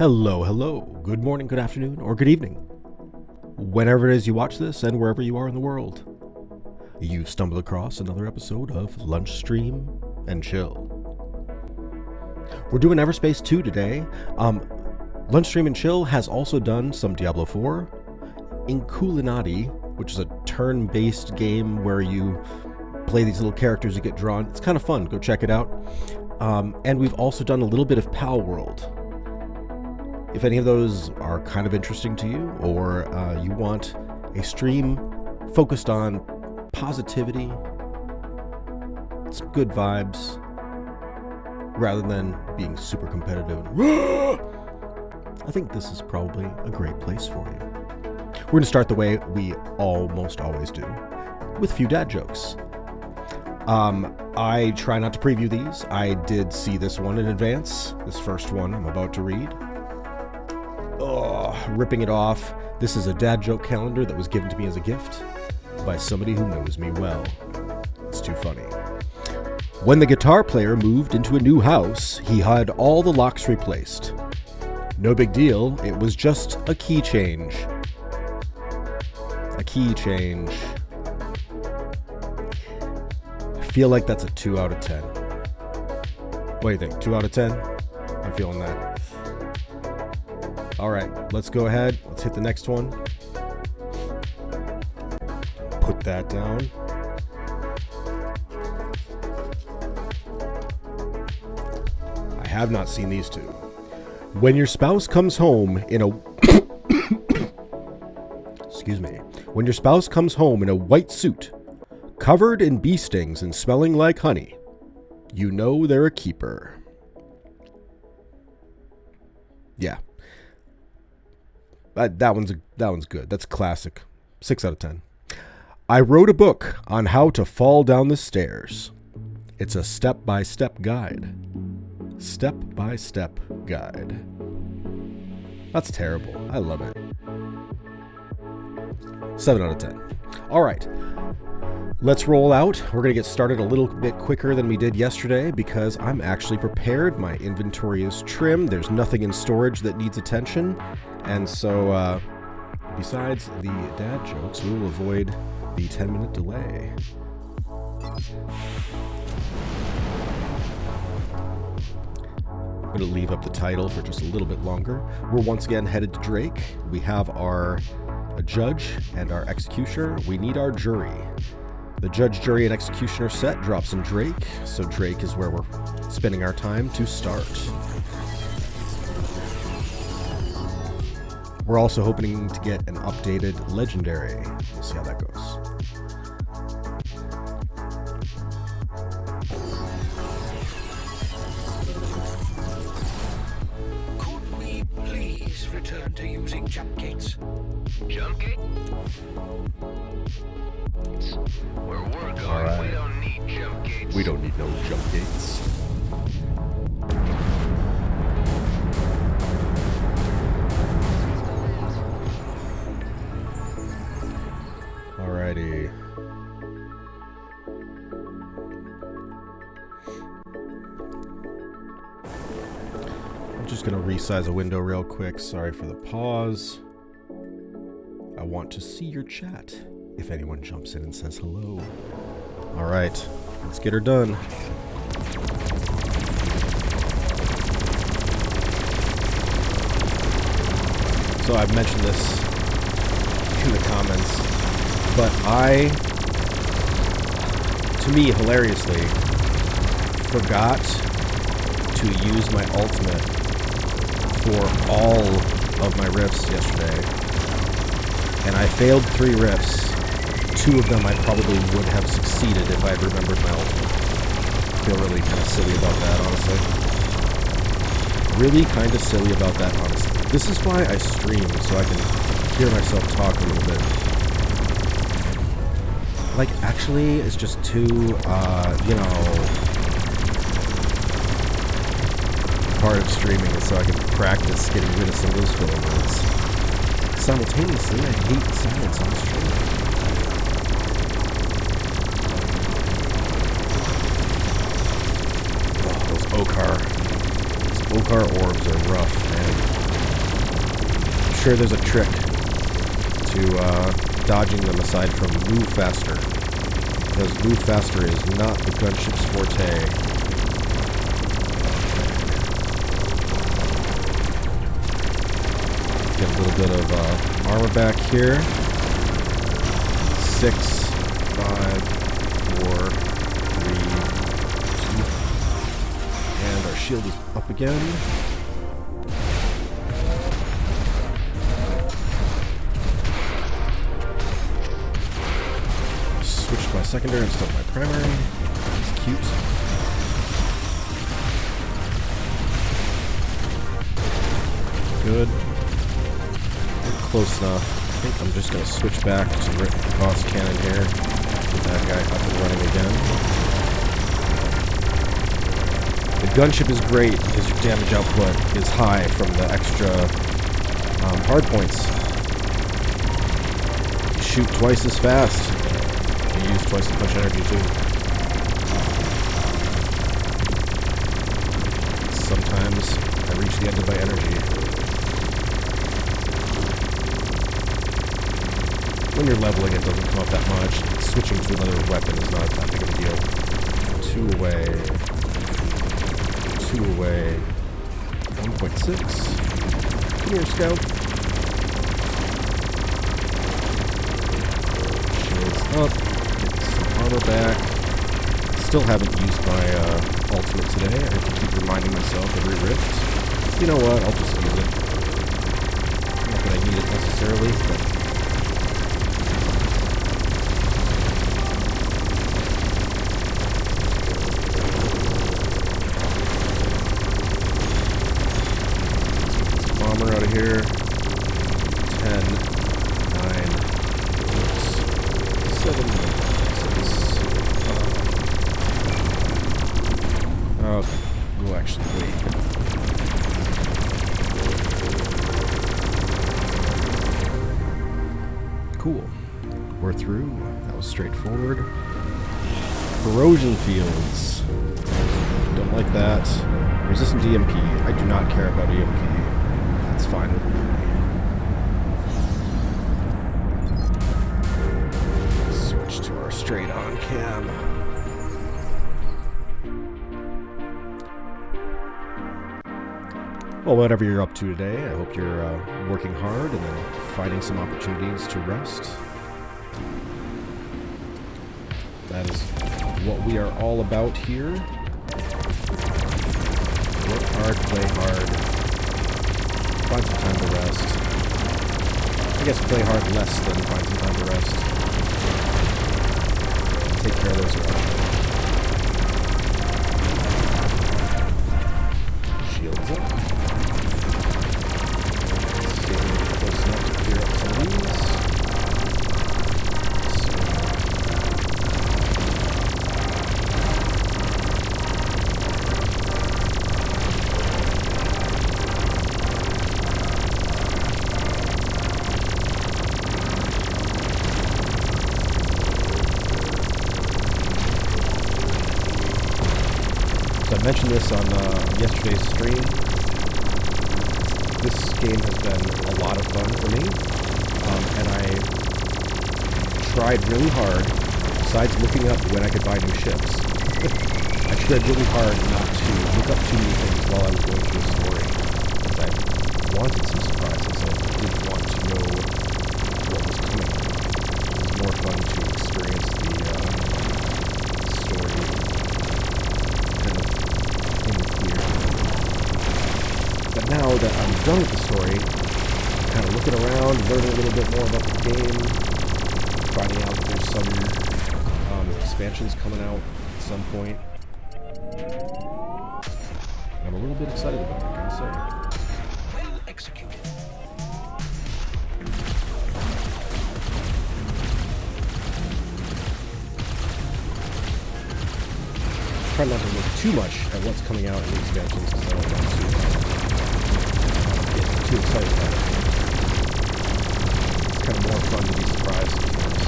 Hello, hello, good morning, good afternoon, or good evening. Whenever it is you watch this and wherever you are in the world, you've stumbled across another episode of Lunch Stream and Chill. We're doing Everspace 2 today. Lunch Stream and Chill has also done some Diablo 4, Lunacy, which is a turn-based game where you play these little characters you get drawn. It's kind of fun, go check it out. And we've also done a little bit of Pal World. If any of those are kind of interesting to you, or you want a stream focused on positivity, some good vibes, rather than being super competitive, I think this is probably a great place for you. We're going to start the way we almost always do, with a few dad jokes. I try not to preview these. I did see this one in advance, this first one I'm about to read. Ripping it off. This is a dad joke calendar that was given to me as a gift by somebody who knows me well. It's too funny. When the guitar player moved into a new house, he had all the locks replaced. No big deal, it was just a key change. A key change. I feel like that's a 2 out of 10. What do you think? 2 out of 10? I'm feeling that. All right, let's go ahead. Let's hit the next one. Put that down. I have not seen these two. When your spouse comes home in a excuse me. When your spouse comes home in a white suit, covered in bee stings and smelling like honey, you know they're a keeper. Yeah. That one's good. That's classic. 6 out of 10. I wrote a book on how to fall down the stairs. It's a step-by-step guide. Step-by-step guide. That's terrible. I love it. 7 out of 10. All right. Let's roll out. We're going to get started a little bit quicker than we did yesterday because I'm actually prepared. My inventory is trimmed. There's nothing in storage that needs attention. And so, besides the dad jokes, we will avoid the 10-minute delay. I'm going to leave up the title for just a little bit longer. We're once again headed to Drake. We have our judge and our executioner. We need our jury. The judge, jury, and executioner set drops in Drake, so Drake is where we're spending our time to start. We're also hoping to get an updated legendary. We'll see how that goes. Could we please return to using jump gates? Jump gate? Where we're going, All right. we don't need jump gates. We don't need no jump gates. Alrighty. I'm just going to resize a window real quick. Sorry for the pause. I want to see your chat if anyone jumps in and says hello. Alright, let's get her done. So I've mentioned this in the comments, but to me, hilariously, forgot to use my ultimate for all of my riffs yesterday. And I failed 3 riffs. 2 of them I probably would have succeeded if I had remembered my ultimate. I feel really kind of silly about that, honestly. Really kind of silly about that, honestly. This is why I stream, so I can hear myself talk a little bit. Like, actually, it's just too, part of streaming is so I can practice getting rid of some of those filler words. Simultaneously, I hate silence on stream. Oh, those Okar orbs are rough, man. sure there's a trick to dodging them aside from move faster. Because move faster is not the gunship's forte. Get a little bit of armor back here. 6, 5, 4, 3, 2. And our shield is up again. Switch my secondary instead of my primary. It's cute. Good. We're close enough. I think I'm just going to switch back to the boss cannon here. Get that guy up and running again. The gunship is great because your damage output is high from the extra hard points. You shoot twice as fast. You use twice as much energy too. Sometimes I reach the end of my energy. When you're leveling, it doesn't come up that much. Switching to another weapon is not that big of a deal. 2 away. 2 away. 1.6. Come here, Scout. Shields up. Armor back. Still haven't used my ultimate today. I have to keep reminding myself every rift. You know what? I'll just use it. Not that I need it necessarily, but some armor out of here. 10, 9, 7. Okay, we'll actually wait. Cool. We're through. That was straightforward. Corrosion fields. Don't like that. Resistant EMP. I do not care about EMP. That's fine with me. Switch to our straight on cam. Well, whatever you're up to today, I hope you're working hard and then finding some opportunities to rest. That is what we are all about here. Work hard, play hard, find some time to rest. I guess play hard less than find some time to rest. Take care of those around you. Shields up. Close enough to clear up some of these. So I mentioned this on yesterday's stream. This game has been a lot of fun for me, and I tried really hard, besides looking up when I could buy new ships. I tried really hard not to look up too many things while I was going through the story, because I wanted some surprises. I didn't want to know what was coming. It was more fun to experience the story kind of in the clear. But now that I'm done with the story, kind of looking around, learning a little bit more about the game, finding out that there's some expansions coming out at some point. I'm a little bit excited about it, I gotta say. Well executed. Try not to look too much at what's coming out in the expansions because I don't want to get too excited about it. It's kind of more fun to be surprised sometimes.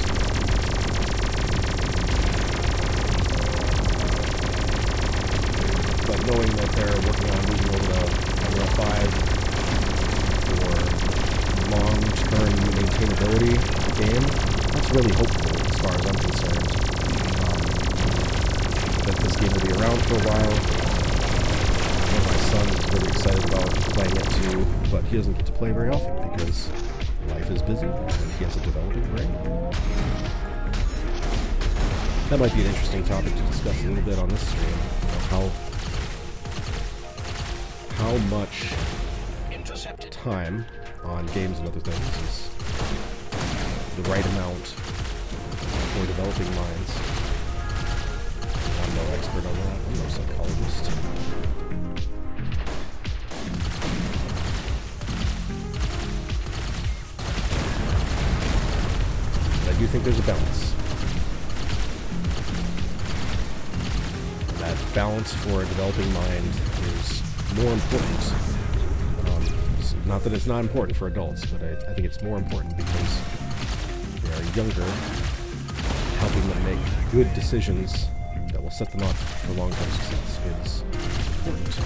But knowing that they're working on moving over to Unreal 5 for long-term maintainability of the game, that's really hopeful as far as I'm concerned. That this game will be around for a while. And my son is really excited about playing it too, but he doesn't get to play very often because life is busy and he has a developing brain. That might be an interesting topic to discuss a little bit on this stream. You know, how much time on games and other things is the right amount for developing minds. I'm no expert on that. I'm no psychologist. But I do think there's a balance. And that balance for a developing mind is more important. Not that it's not important for adults, but I think it's more important because they are younger, helping them make good decisions that will set them up for long-term success is important.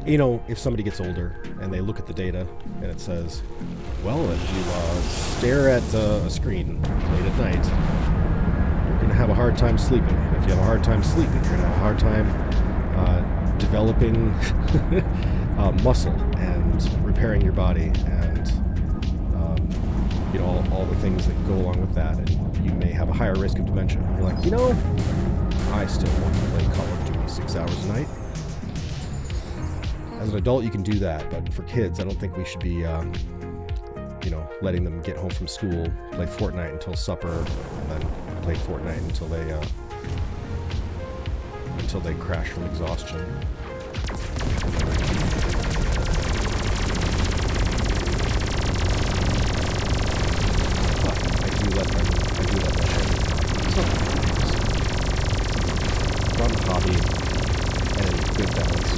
You know, if somebody gets older and they look at the data and it says, well, if you stare at a screen late at night, you're going to have a hard time sleeping. If you have a hard time sleeping, you're going to have a hard time developing muscle and repairing your body and you know, all the things that go along with that. And you may have a higher risk of dementia. You're like, you know, I still want to play Call of Duty 6 hours a night. As an adult, you can do that, but for kids, I don't think we should be you know, letting them get home from school, play Fortnite until supper, and then play Fortnite until they crash from exhaustion. But I do let that happen. Fun hobby and good balance.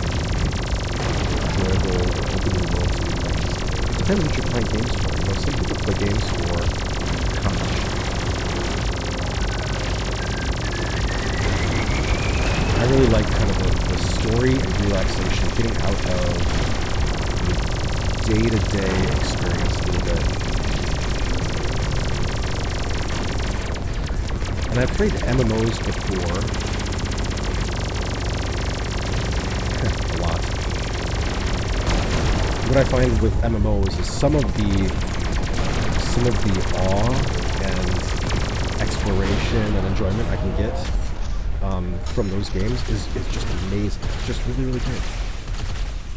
Enjoyable, open world to new things. It depends what you're playing games for. You know, some people play games for college. I really like kind of the story and relaxation, getting out of the day-to-day experience a little bit. And I've played MMOs before. A lot. What I find with MMOs is some of the awe and exploration and enjoyment I can get from those games is just amazing. It's just really, really great.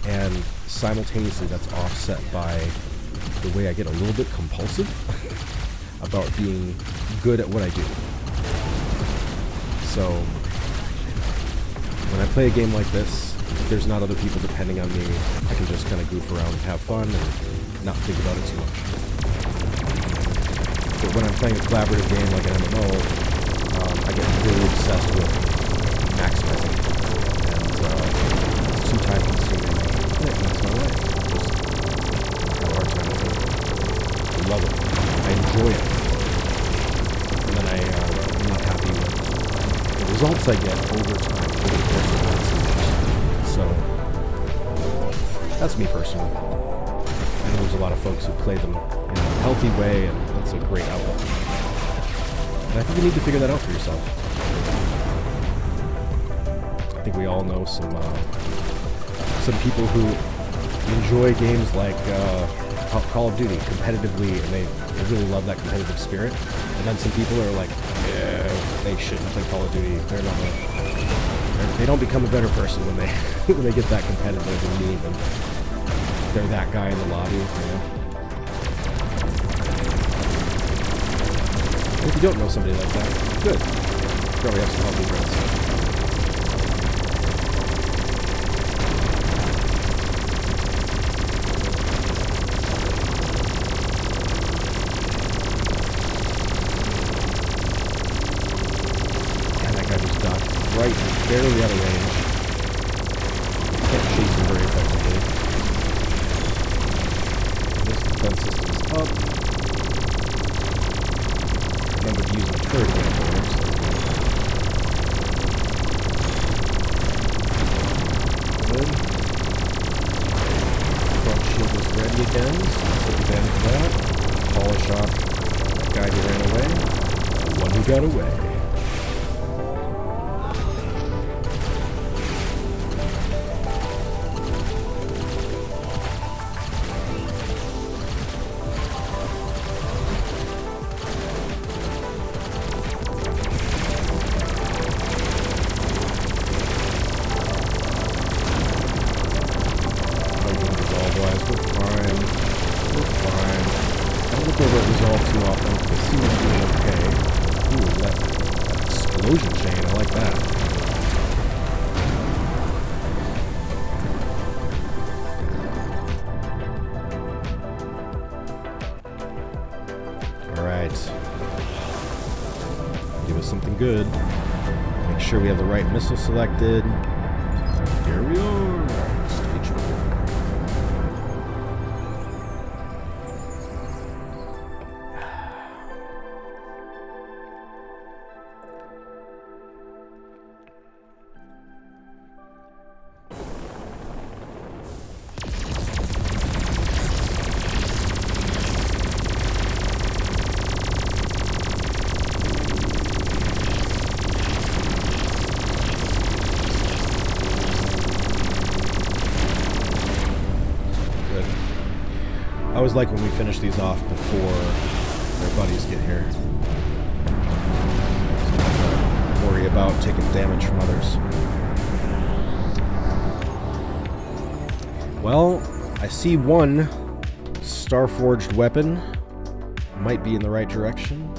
And simultaneously, that's offset by the way I get a little bit compulsive about being good at what I do. So when I play a game like this, there's not other people depending on me. I can just kind of goof around and have fun and not think about it too much. But when I'm playing a collaborative game like an MMO, I get really obsessed with maximizing it. And it's too time consuming. Yeah, that's my way. Just have a hard time with it. I love it. I enjoy it. And then I'm not happy with the results I get over time, over the course of months and years. So, that's me personally. I know there's a lot of folks who play them in a healthy way, and that's a great outlet. And I think you need to figure that out for yourself. I think we all know some people who enjoy games like Call of Duty competitively, and they really love that competitive spirit. And then some people are like, yeah, they shouldn't play Call of Duty. They don't become a better person when they when they get that competitive and mean, and they're that guy in the lobby, you know. And if you don't know somebody like that, good. You probably have some healthy friends. Right, barely out of range. Can't chase him very effectively. This defense system's up. Remember to use my turret again. shot that guy who ran away. The one who got away. Good. Make sure we have the right missile selected. Here we are. Stage 4. I always like when we finish these off before their buddies get here. So I don't have to worry about taking damage from others. Well, I see one Starforged weapon. Might be in the right direction.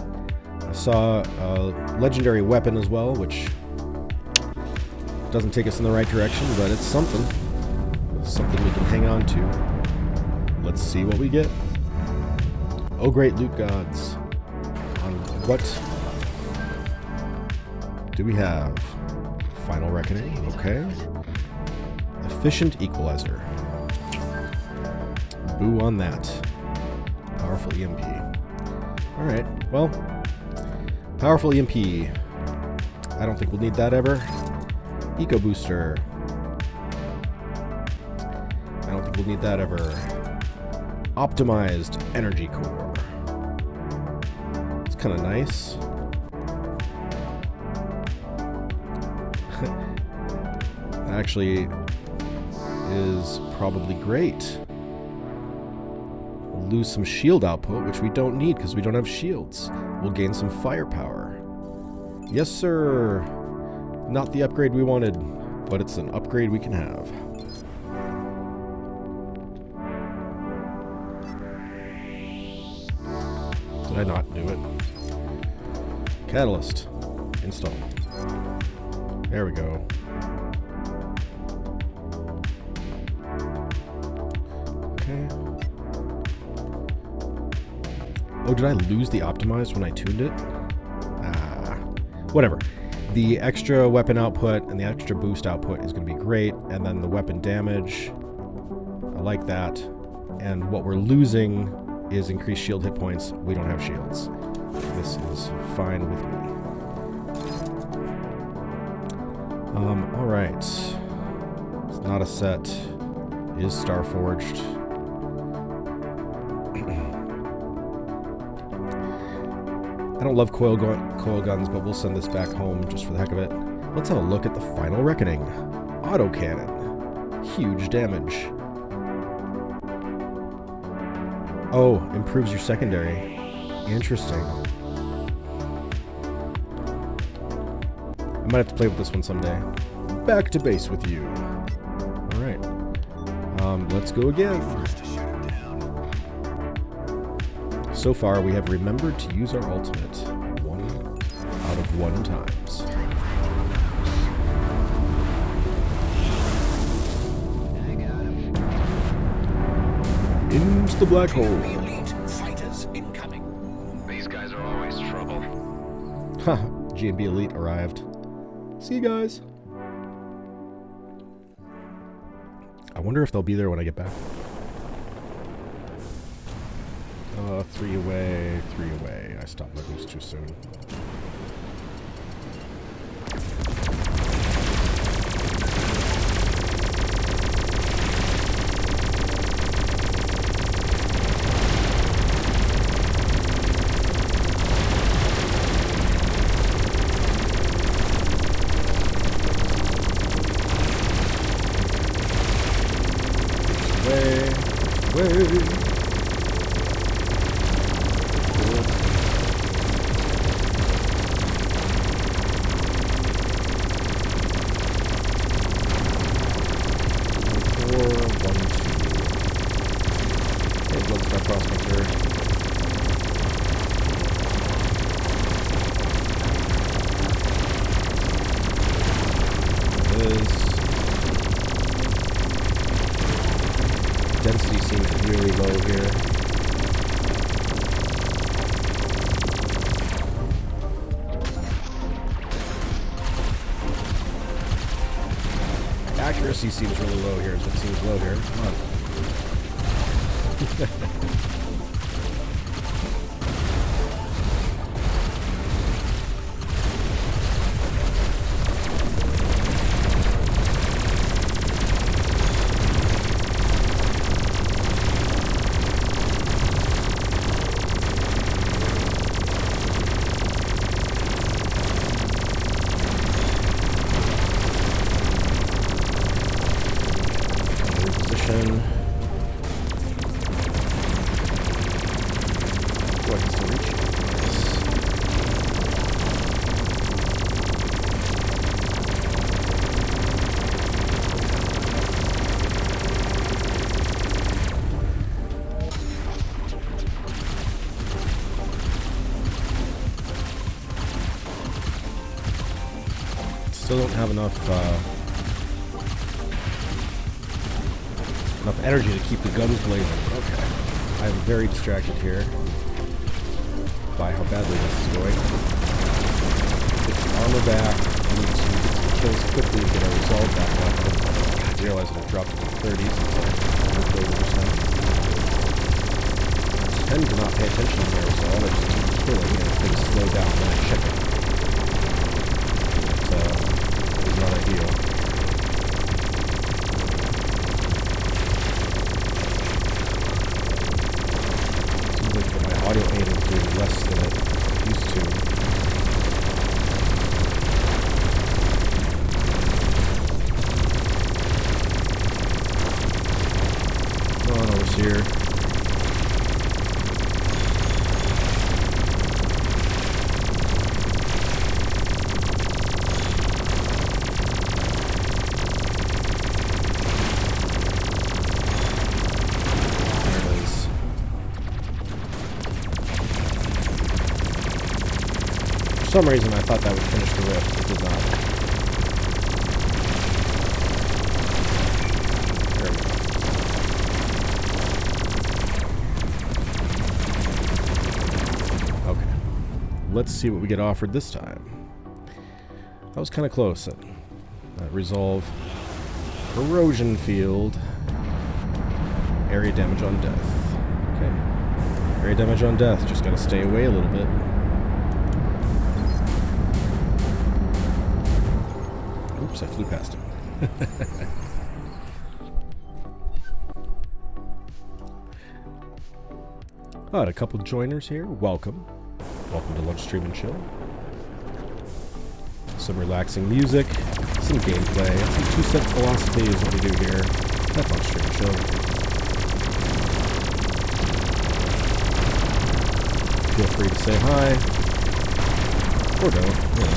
I saw a legendary weapon as well, which doesn't take us in the right direction, but it's something. It's something we can hang on to. Let's see what we get. Oh, great loot gods. On what do we have? Final Reckoning. Okay. Efficient Equalizer. Boo on that. Powerful EMP. Alright, well. Powerful EMP. I don't think we'll need that ever. Eco Booster. I don't think we'll need that ever. Optimized Energy Core. It's kind of nice. Actually is probably great. We'll lose some shield output, which we don't need because we don't have shields. We'll gain some firepower. Yes, sir. Not the upgrade we wanted, but it's an upgrade we can have. Did I not do it? Catalyst. Install. There we go. Okay. Oh, did I lose the optimized when I tuned it? Whatever. The extra weapon output and the extra boost output is going to be great, and then the weapon damage, I like that. And what we're losing is increased shield hit points. We don't have shields. This is fine with me. Alright. It's not a set. It is Starforged. I don't love coil guns, but we'll send this back home just for the heck of it. Let's have a look at the Final Reckoning. Autocannon. Huge damage. Oh, improves your secondary. Interesting. I might have to play with this one someday. Back to base with you. Alright. Let's go again. So far, we have remembered to use our ultimate 1 out of 1 times. Into the black hole. Elite fighters incoming. These guys are always trouble. Ha! G&B Elite arrived. See you guys. I wonder if they'll be there when I get back. 3 away, 3 away. I stopped my boost too soon. accuracy seems really low here. Is what seems low here. Come on. Still don't have enough energy to keep the guns blazing. Okay. I'm very distracted here by how badly this is going. Get the armor back. I need to get some kills quickly to get our resolve back up. I realize that I've dropped it to the 30s. I tend to not pay attention to my resolve. I just keep killing, and if things slow down, then I check it. It's not ideal. Seems like my audio aid is doing less than it used to. Come on, Overseer. For some reason I thought that would finish the rift. It did not. There we go. Okay. Let's see what we get offered this time. That was kind of close. Resolve. Erosion field. Area damage on death. Okay. Area damage on death. Just gotta stay away a little bit. Oops, I flew past him. Oh, and a couple joiners here. Welcome. Welcome to Lunch Stream and Chill. Some relaxing music, some gameplay, some two-step philosophy is what we do here at Lunch Stream and Chill. Feel free to say hi. Or don't, you know.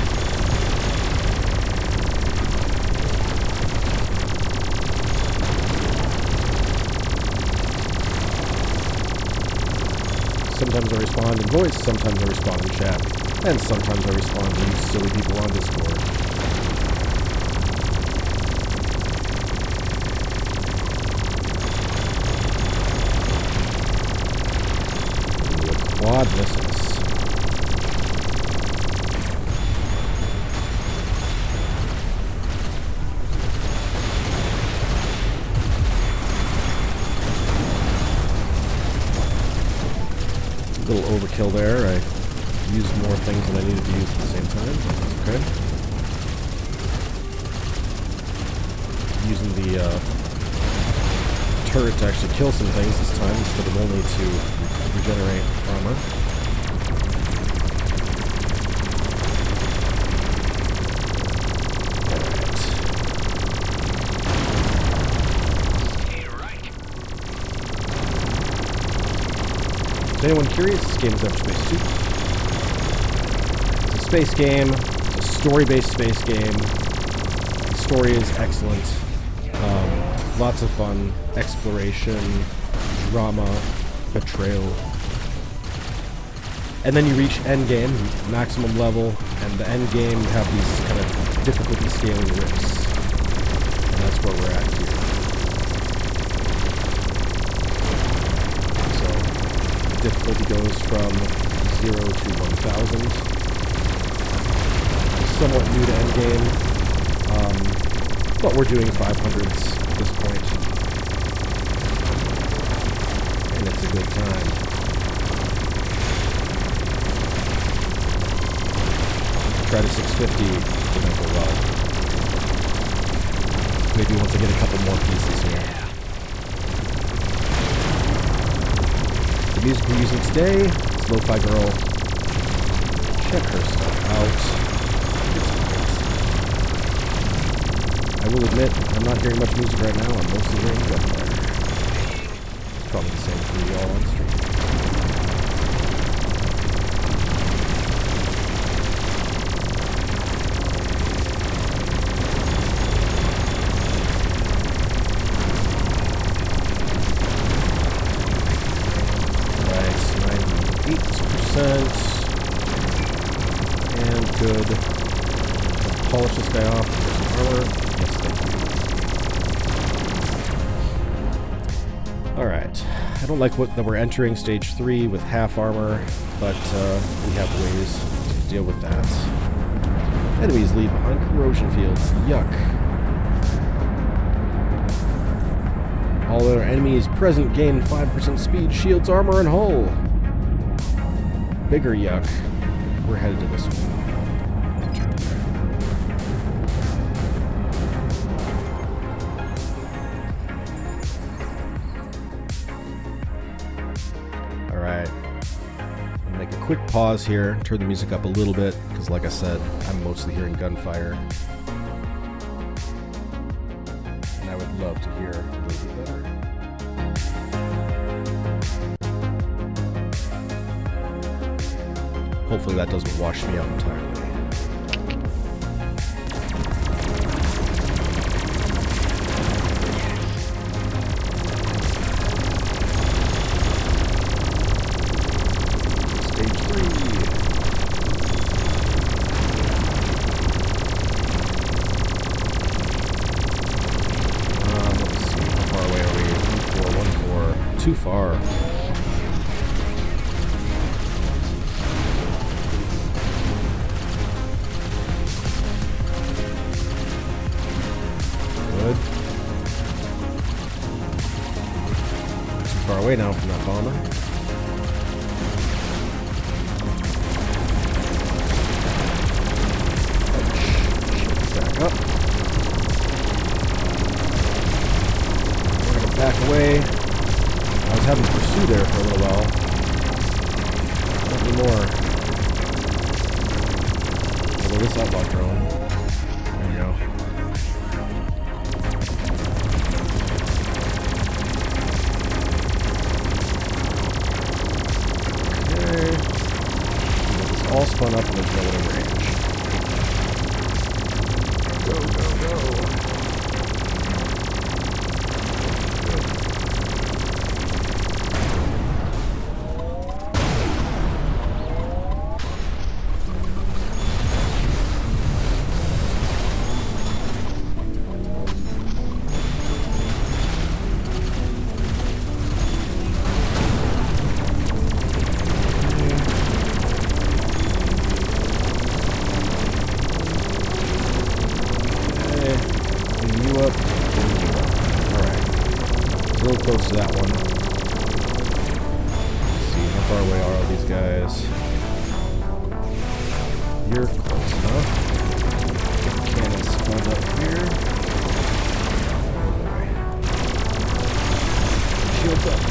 Sometimes I respond in voice, sometimes I respond in chat, and sometimes I respond to you silly people on Discord. Ooh, quad missiles. Little overkill there. I used more things than I needed to use at the same time. Okay. Using the turret to actually kill some things this time instead of only to regenerate armor. Is anyone curious? This game is Everspace 2. It's a space game. It's a story-based space game. The story is excellent. Lots of fun. Exploration, drama, betrayal. And then you reach endgame, maximum level, and the endgame have these kind of difficulty scaling rifts. And that's where we're at here. Difficulty goes from 0 to 1000. It's somewhat new to endgame. But we're doing 500s at this point. And it's a good time. Try to 650 did not go well. Maybe once I get a couple more pieces here. The music we're using today is Lo-Fi Girl. Check her stuff out. I will admit, I'm not hearing much music right now. I'm mostly hearing gunfire. Probably the same for you all on stream. Right, 98%. And good. Polish this guy off with some armor. Yes, thank you. Alright. I don't like that we're entering stage 3 with half armor, but we have ways to deal with that. Enemies leave behind corrosion fields. Yuck. All other enemies present gain 5% speed, shields, armor, and hull. Bigger yuck. We're headed to this one. Quick pause here, turn the music up a little bit, because like I said, I'm mostly hearing gunfire. And I would love to hear a little bit better. Hopefully that doesn't wash me out entirely. Too far. Good. Too far away now from that bomber. Back up. We're gonna back away. I was having to pursue there for a little while. Not anymore. Although this outlaw drone. There we go. Okay. It's all spun up and there's no one in range. Go, go, go. Close to that one. Let's see, how far away are all these guys? You're close enough. Cannon spun up here. Shields up.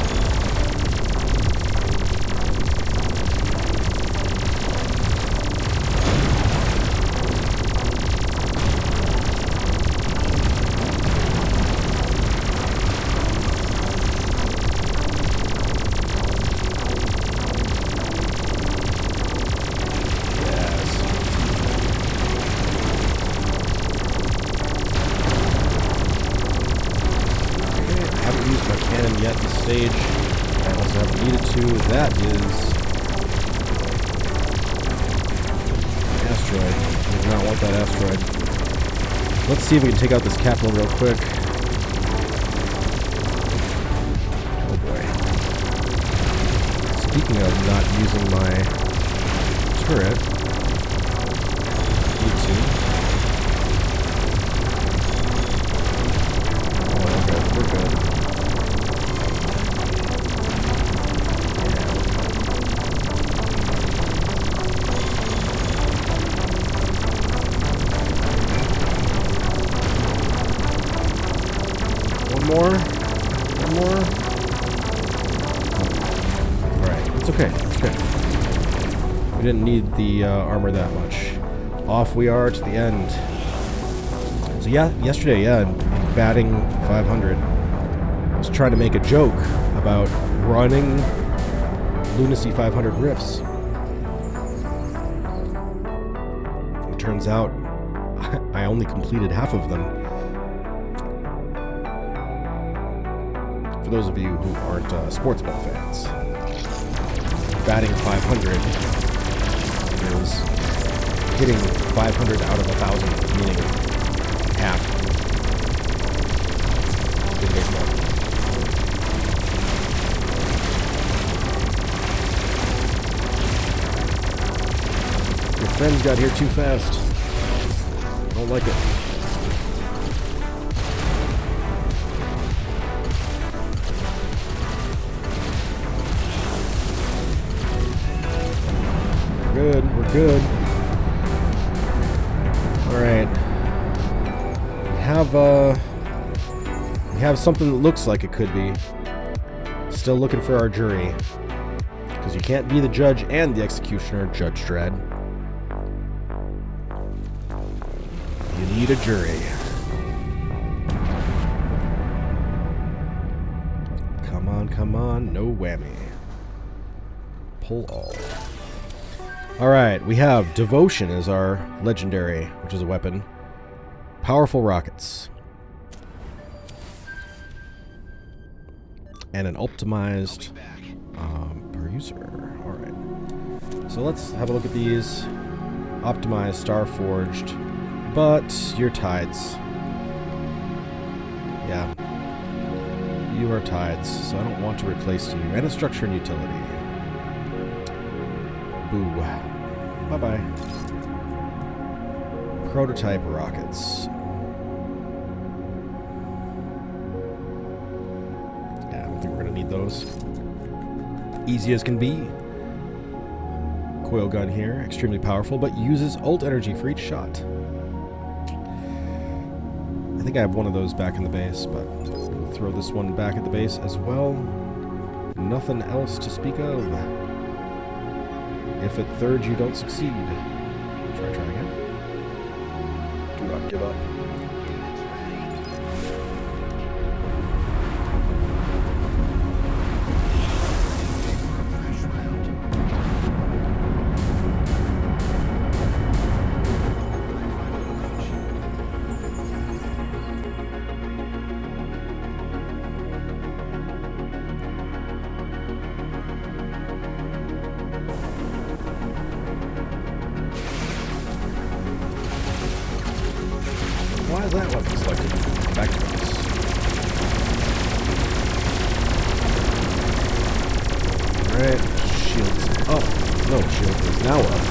Yet this stage. I also haven't needed to. That is asteroid. I do not want that asteroid. Let's see if we can take out this capital real quick. Oh boy. Speaking of not using my turret, need to. more? One more? Alright, it's okay. It's okay. We didn't need the armor that much. Off we are to the end. So yeah, yesterday, in batting 500, I was trying to make a joke about running Lunacy 500 rifts. It turns out I only completed half of them. For those of you who aren't sports ball fans, batting 500 is hitting 500 out of 1,000, meaning half in baseball. Your friends got here too fast. I don't like it. We're good. Alright. We have something that looks like it could be. Still looking for our jury. Because you can't be the judge and the executioner, Judge Dredd. You need a jury. Come on, no whammy. Pull all. Alright, we have Devotion as our legendary, which is a weapon. Powerful rockets. And an optimized per user. Alright. So let's have a look at these. Optimized, Star Forged. But your tides. Yeah. You are tides, so I don't want to replace you. And a structure and utility. Boo. Bye-bye. Prototype rockets. Yeah, I don't think we're going to need those. Easy as can be. Coil gun here. Extremely powerful, but uses ult energy for each shot. I think I have one of those back in the base, but we'll throw this one back at the base as well. Nothing else to speak of. If at third you don't succeed, try again. Do not give up. Why is that weapon selected? Back to us. Alright, shield's up. No, shield is now up.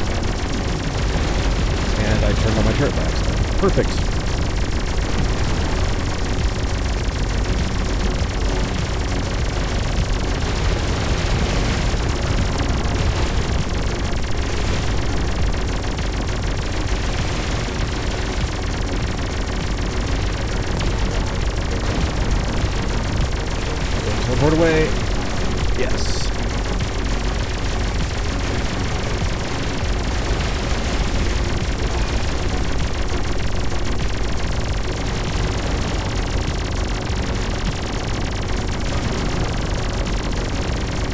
And I turned on my turret by accident. Perfect. Teleport away. Yes.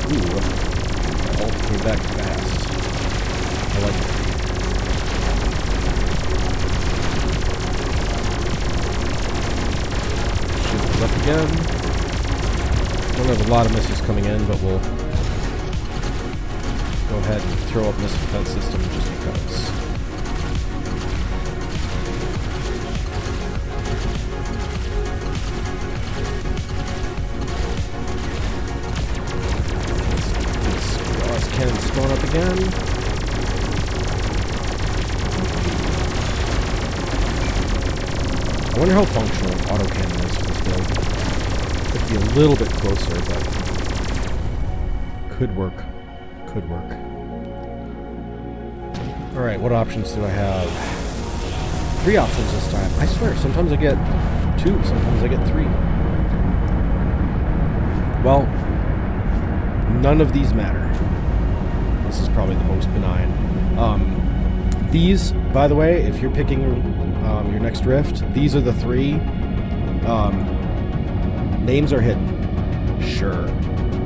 Ooh. That ult came back fast. I like it. Shield is up again. Don't have a lot of missiles coming in, but we'll go ahead and throw up missile defense system just because. This cannon spawn up again. I wonder how functional autocannon is for this build. Could be a little bit closer, but could work. Could work. Alright, what options do I have? 3 options this time. I swear, sometimes I get 2, sometimes I get 3. Well, none of these matter. This is probably the most benign. These, by the way, if you're picking your next rift, these are the 3. Names are hidden. Sure.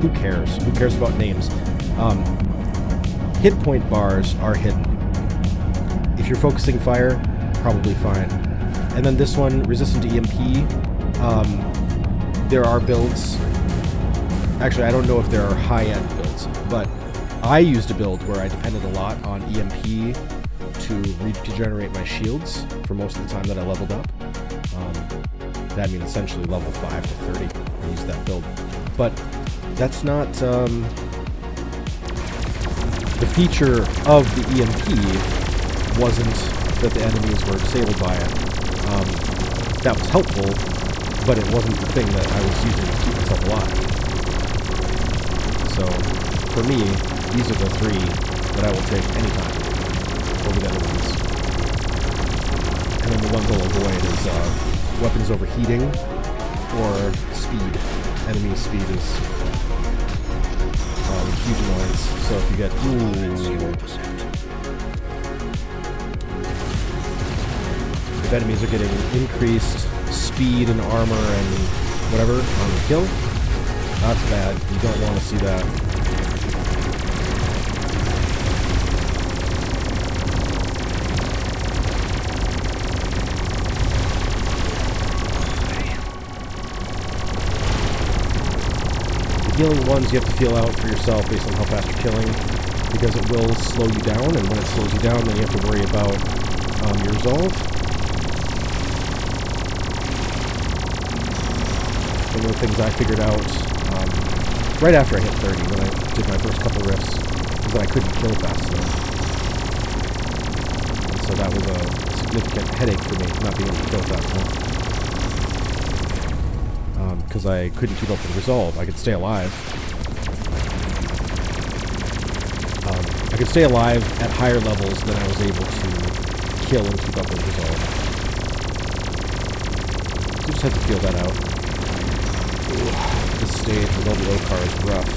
Who cares? Who cares about names? Hit point bars are hidden. If you're focusing fire, probably fine. And then this one, resistant to EMP. There are builds. Actually, I don't know if there are high-end builds, but I used a build where I depended a lot on EMP to regenerate my shields for most of the time that I leveled up. That means essentially level 5 to 30. I used that build. But that's not... the feature of the EMP wasn't that the enemies were disabled by it. That was helpful, but it wasn't the thing that I was using to keep myself alive. So, for me, these are the 3 that I will take anytime over the other ones. And then the ones I'll avoid is weapons overheating or speed. Enemy speed is huge annoyance. So if you get... If enemies are getting increased speed and armor and whatever on the kill, that's bad. You don't want to see that. The healing ones you have to feel out for yourself based on how fast you're killing, because it will slow you down, and when it slows you down, then you have to worry about your resolve. One of the things I figured out right after I hit 30, when I did my first couple rifts, was that I couldn't kill fast enough. And so that was a significant headache for me, not being able to kill fast enough. Because I couldn't keep up with resolve. I could stay alive. I could stay alive at higher levels than I was able to kill and keep up with resolve. So you just have to feel that out. This stage with all the O-car is rough.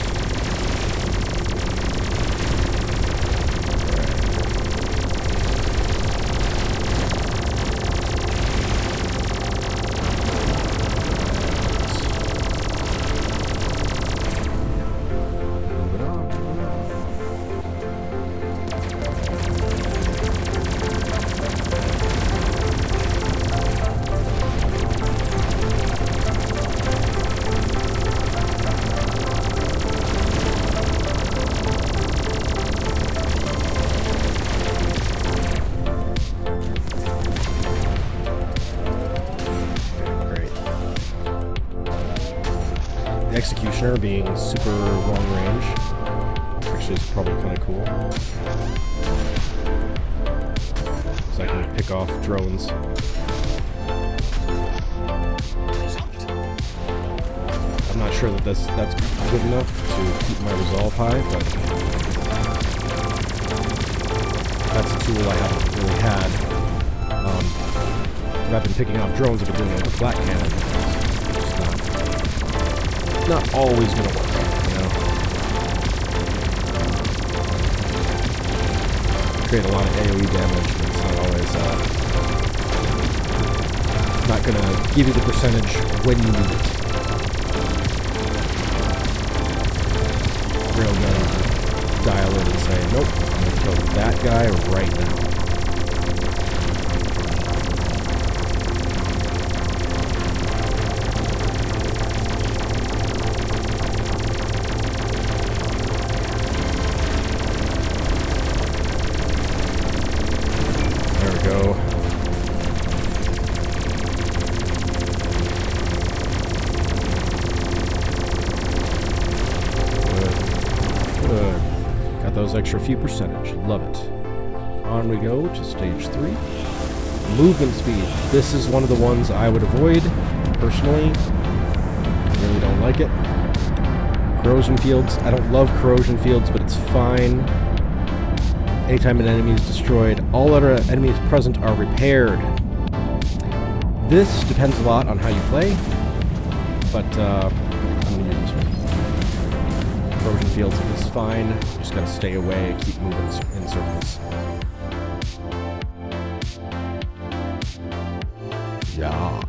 Executioner being super long range actually is probably kind of cool. So I can pick off drones. I'm not sure that that's good enough to keep my resolve high, but that's a tool I haven't really had. But I've been picking off drones. I've been doing it with a flat cannon. It's not always going to work out, you know? Create a lot of AoE damage, but it's not always, not going to give you the percentage when you need it. Real gonna dial it and say, nope, I'm going to kill that guy right now. Extra few percentage. Love it. On we go to stage 3. Movement speed. This is one of the ones I would avoid, personally. I really don't like it. Corrosion fields. I don't love corrosion fields, but it's fine. Anytime an enemy is destroyed, all other enemies present are repaired. This depends a lot on how you play, but I'm going to use this one. erosion fields is fine. You just gotta stay away, keep moving in circles. Yeah.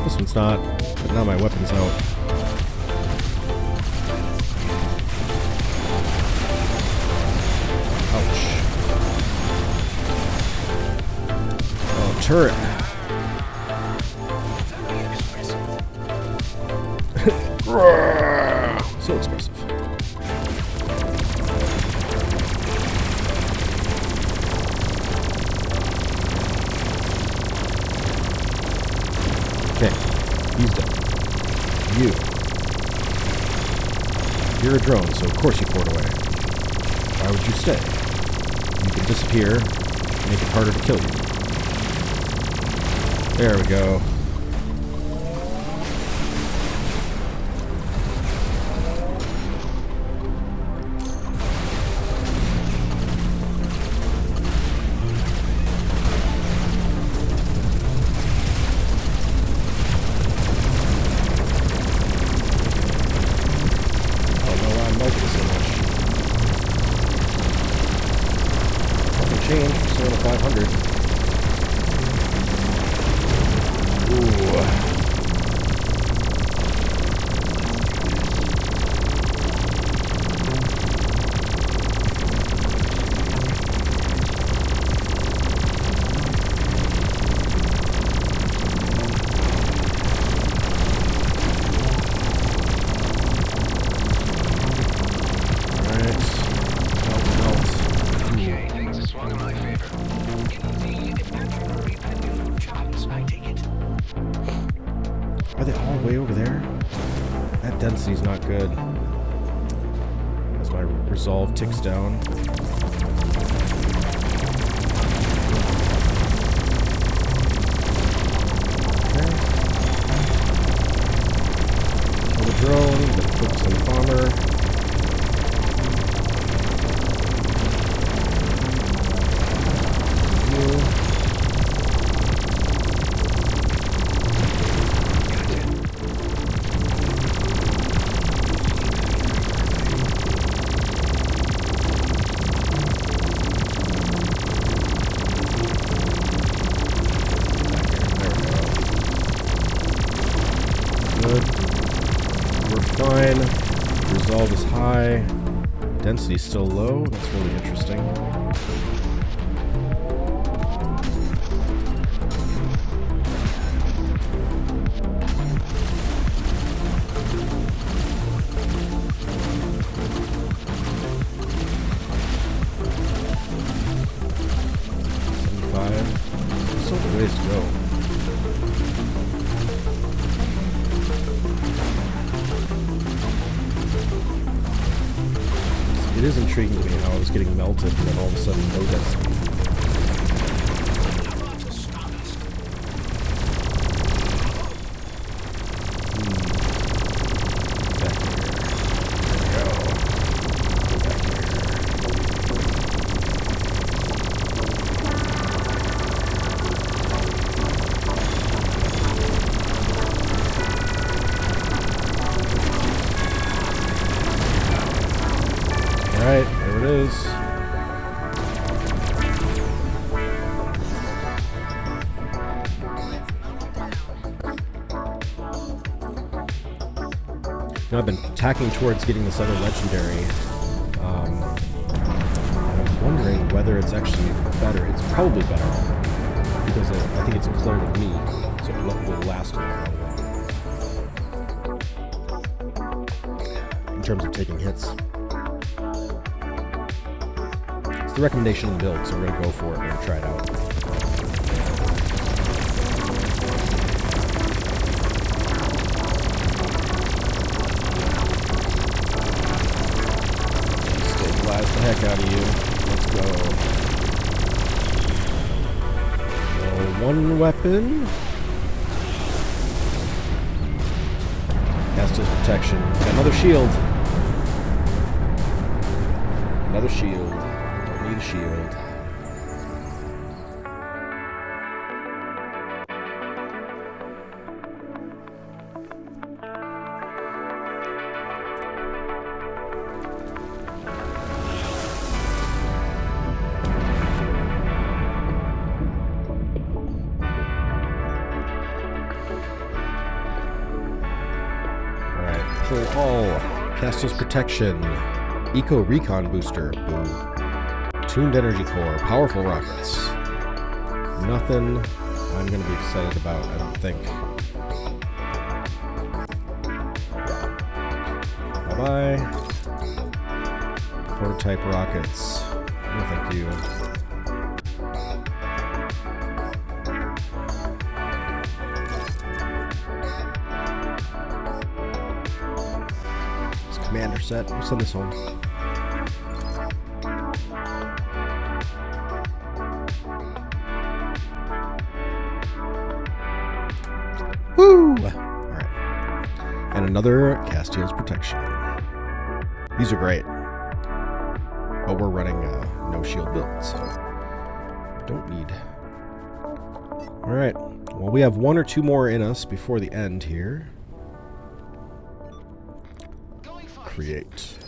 This one's not, but now my weapon's out. Ouch. Oh, turret. So expressive. Okay, he's done. You're a drone, so of course you port away. Why would you stay? You can disappear, make it harder to kill you. There we go. Change, still at 500. Ooh. Are they all way over there? That density's not good. As my resolve ticks down. Okay. Kill the drone, then focus on the bomber. Fine. Resolve is high. Density is still low. That's really interesting. Still a ways to go. It is intriguing to me how I was getting melted and then all of a sudden no density. Back here. There we go. Go back here. Alright, there it is. Now I've been tacking towards getting this other legendary. I'm wondering whether it's actually better. It's probably better because I think it's a clone of me, so it will last a while. In terms of taking hits. It's the recommendation in the build, so we're going to go for it. We're going to try it out. Stabilize the heck out of you. Let's go. weapon. Castiel's protection. Got another shield. Another shield. Don't need a shield. All. Castiel's protection. Eco recon booster. Boom. Tuned energy core. Powerful rockets. Nothing I'm going to be excited about, I don't think. Bye-bye. Prototype rockets. No, thank you. Commander set. We'll send this home. Woo! Alright. And another Castiel's protection. These are great. But we're running no shield build, so don't need. Alright. Well, we have one or two more in us before the end here. Create.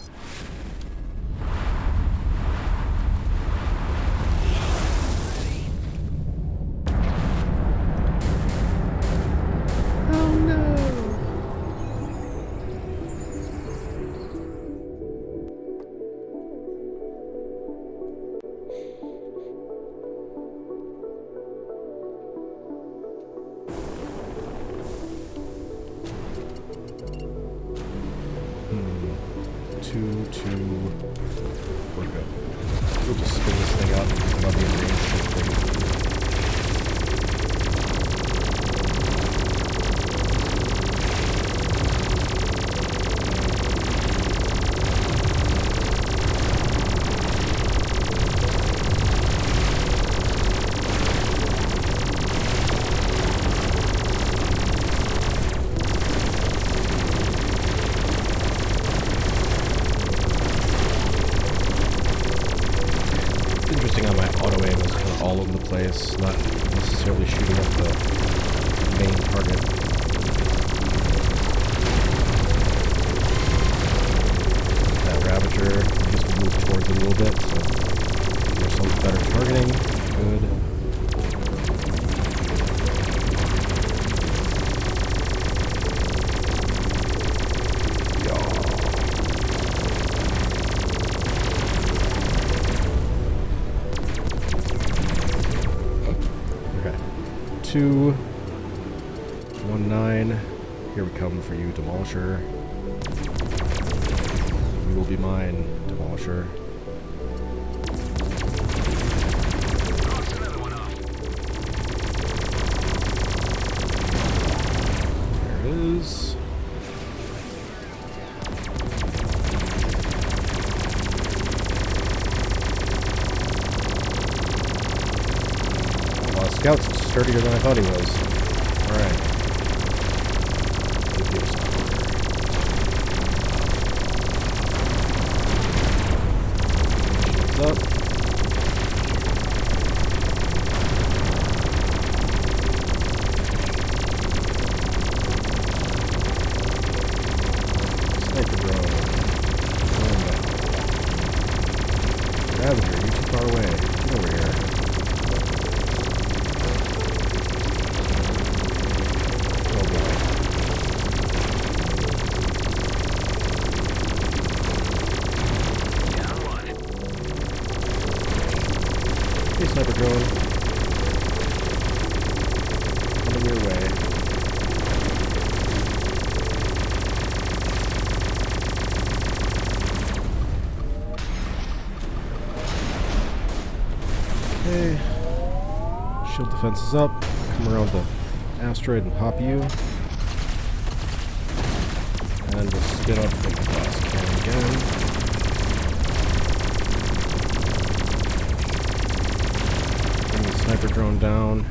Oh no. We're good. We'll just spin this thing up. Love the range shifting. On my auto aim is kind of all over the place, not necessarily shooting at the main target. That Ravager just moved towards it a little bit, so there's some better targeting. Good. Two, 1-9. Here we come for you, Demolisher. You will be mine, Demolisher. There it is. Scout's sturdier than I thought he was. Alright. Shields up. Sniper drone. Ravager, you're too far away. Get over here. Sniper drone. Coming your way. Okay. Shield defense is up. Come around the asteroid and pop you. And we'll spin up the blast cannon again. Sniper drone down.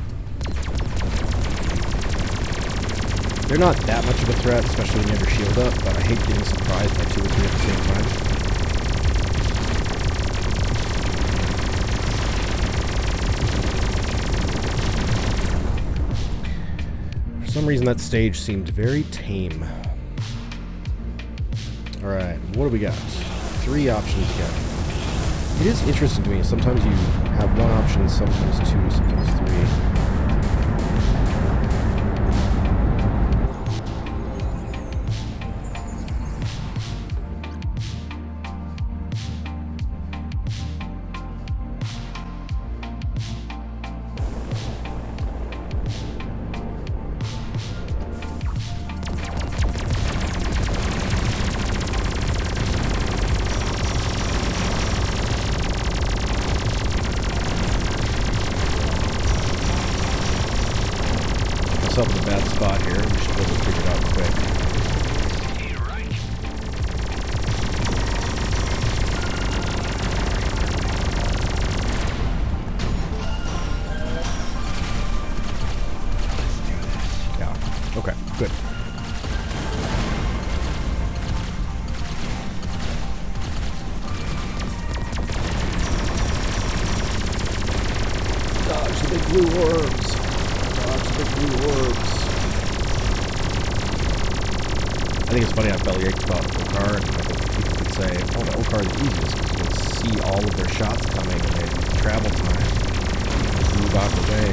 They're not that much of a threat, especially when you have your shield up, but I hate getting surprised by 2 or 3 at the same time. For some reason that stage seemed very tame. Alright, what do we got? 3 options again. It is interesting to me. Sometimes you have 1 option, sometimes 2, sometimes 3. Up in a bad spot here. We should be able to figure it out quick. Yeah. Okay. Good. Dodge the big blue orbs. Big blue orbs. I think it's funny I bellyache about Okar, and I think people could say, oh, the Okar is the easiest because you can see all of their shots coming and they travel time. Just move out the way.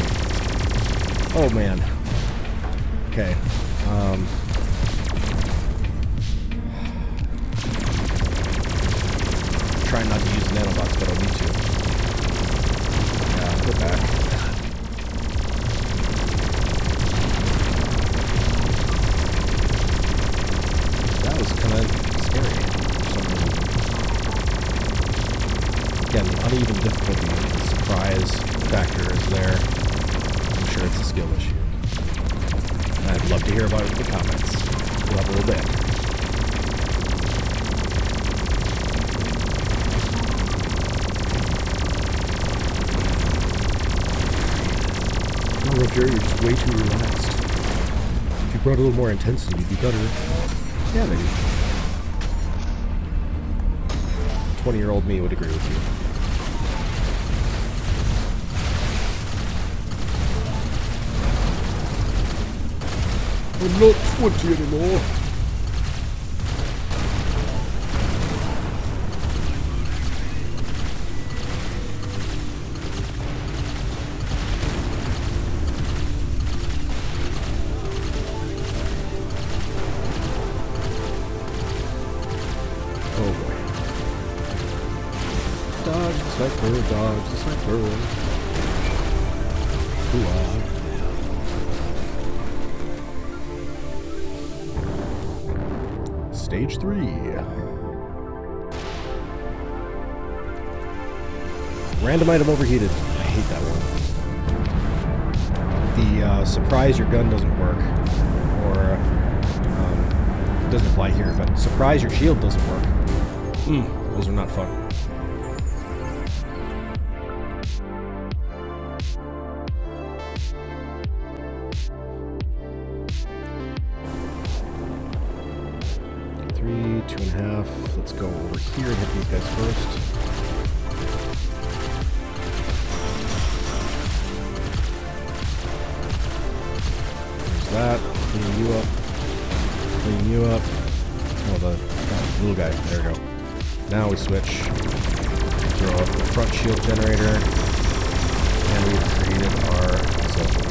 Oh man. Okay. Trying not to use nanobots, but I'll need to. Yeah, go back. Kind of scary for some reason. Again, the uneven difficulty, the surprise factor is there. I'm sure it's a skill issue. I'd love to hear about it in the comments. We'll have a little bit. Oh, Rofure, you're just way too relaxed. If you brought a little more intensity, you'd be better. Yeah, maybe. 20-year-old me would agree with you. I'm not 20 anymore. Oh boy. Dodge the sniper, dodge the sniper. Hoo-ah. Stage 3. Random item overheated. I hate that one. The surprise your gun doesn't work. Or, it doesn't apply here, but surprise your shield doesn't work. Those are not fun. Three, 2.5. Let's go over here and hit these guys first. There's that. Cleaning you up. Cleaning you up. Oh, the little guy. There we go. Now we switch. Throw up the front shield generator. And we've created our cylinder.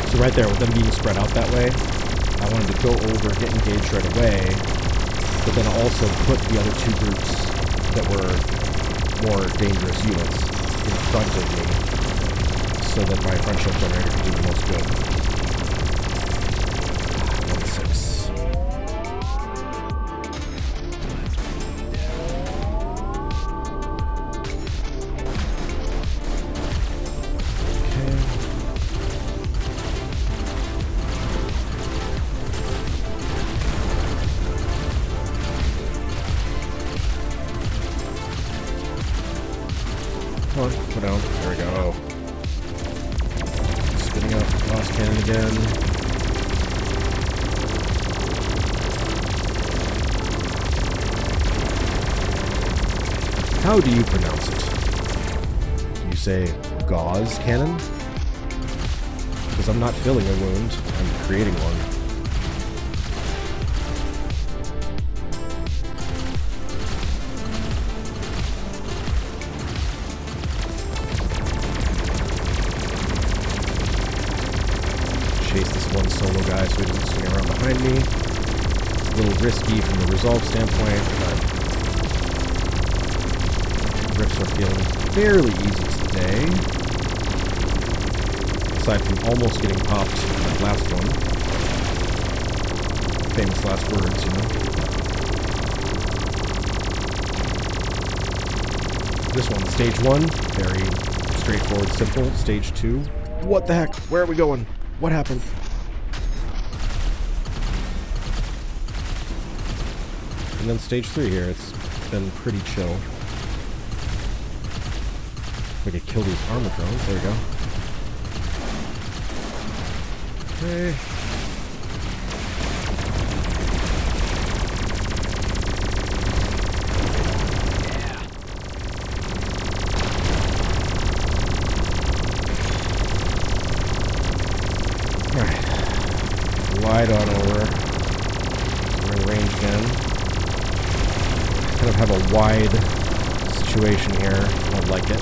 So right there, with them being spread out that way, I wanted to go over, get engaged right away, but then also put the other 2 groups that were more dangerous units in front of me, so that my front shield generator could do the most good. 1-6. Come on, put down. There we go. Spinning up Lost Cannon again. How do you pronounce it? Do you say gauze cannon? Because I'm not filling a wound, I'm creating one. Chase this one solo guy so he doesn't swing around behind me. A little risky from the resolve standpoint, but rips are feeling fairly easy today. Aside from almost getting popped in that last one. Famous last words, you know. This one, stage 1, very straightforward, simple. Stage 2, what the heck? Where are we going? What happened? And then stage 3 here, it's been pretty chill. We could kill these armor drones, there we go. Okay. Alright. Glide on over. We're in range again. Kind of have a wide situation here. I don't like it.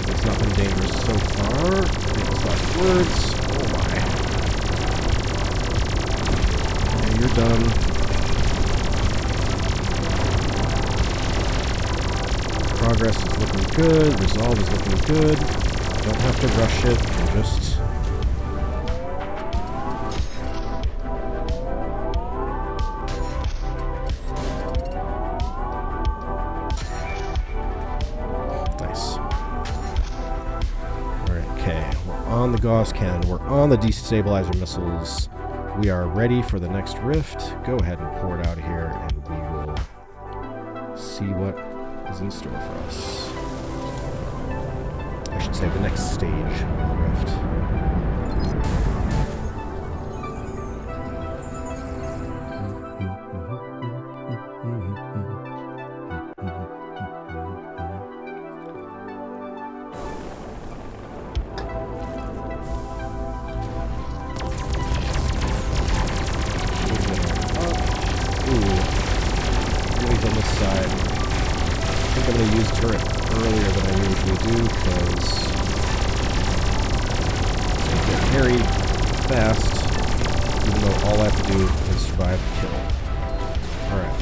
It's not been dangerous so far. Famous last words. Oh my. Okay, you're done. Progress is looking good. Resolve is looking good. Don't have to rush it. Just nice. Alright, okay. We're on the Gauss cannon. We're on the destabilizer missiles. We are ready for the next rift. Go ahead and pour it out of here, and we will see what is in store for us. I should say the next stage of the rift. On this side. I think I'm going to use turret earlier than I usually do because it's going to get very fast, even though all I have to do is survive the kill. Alright.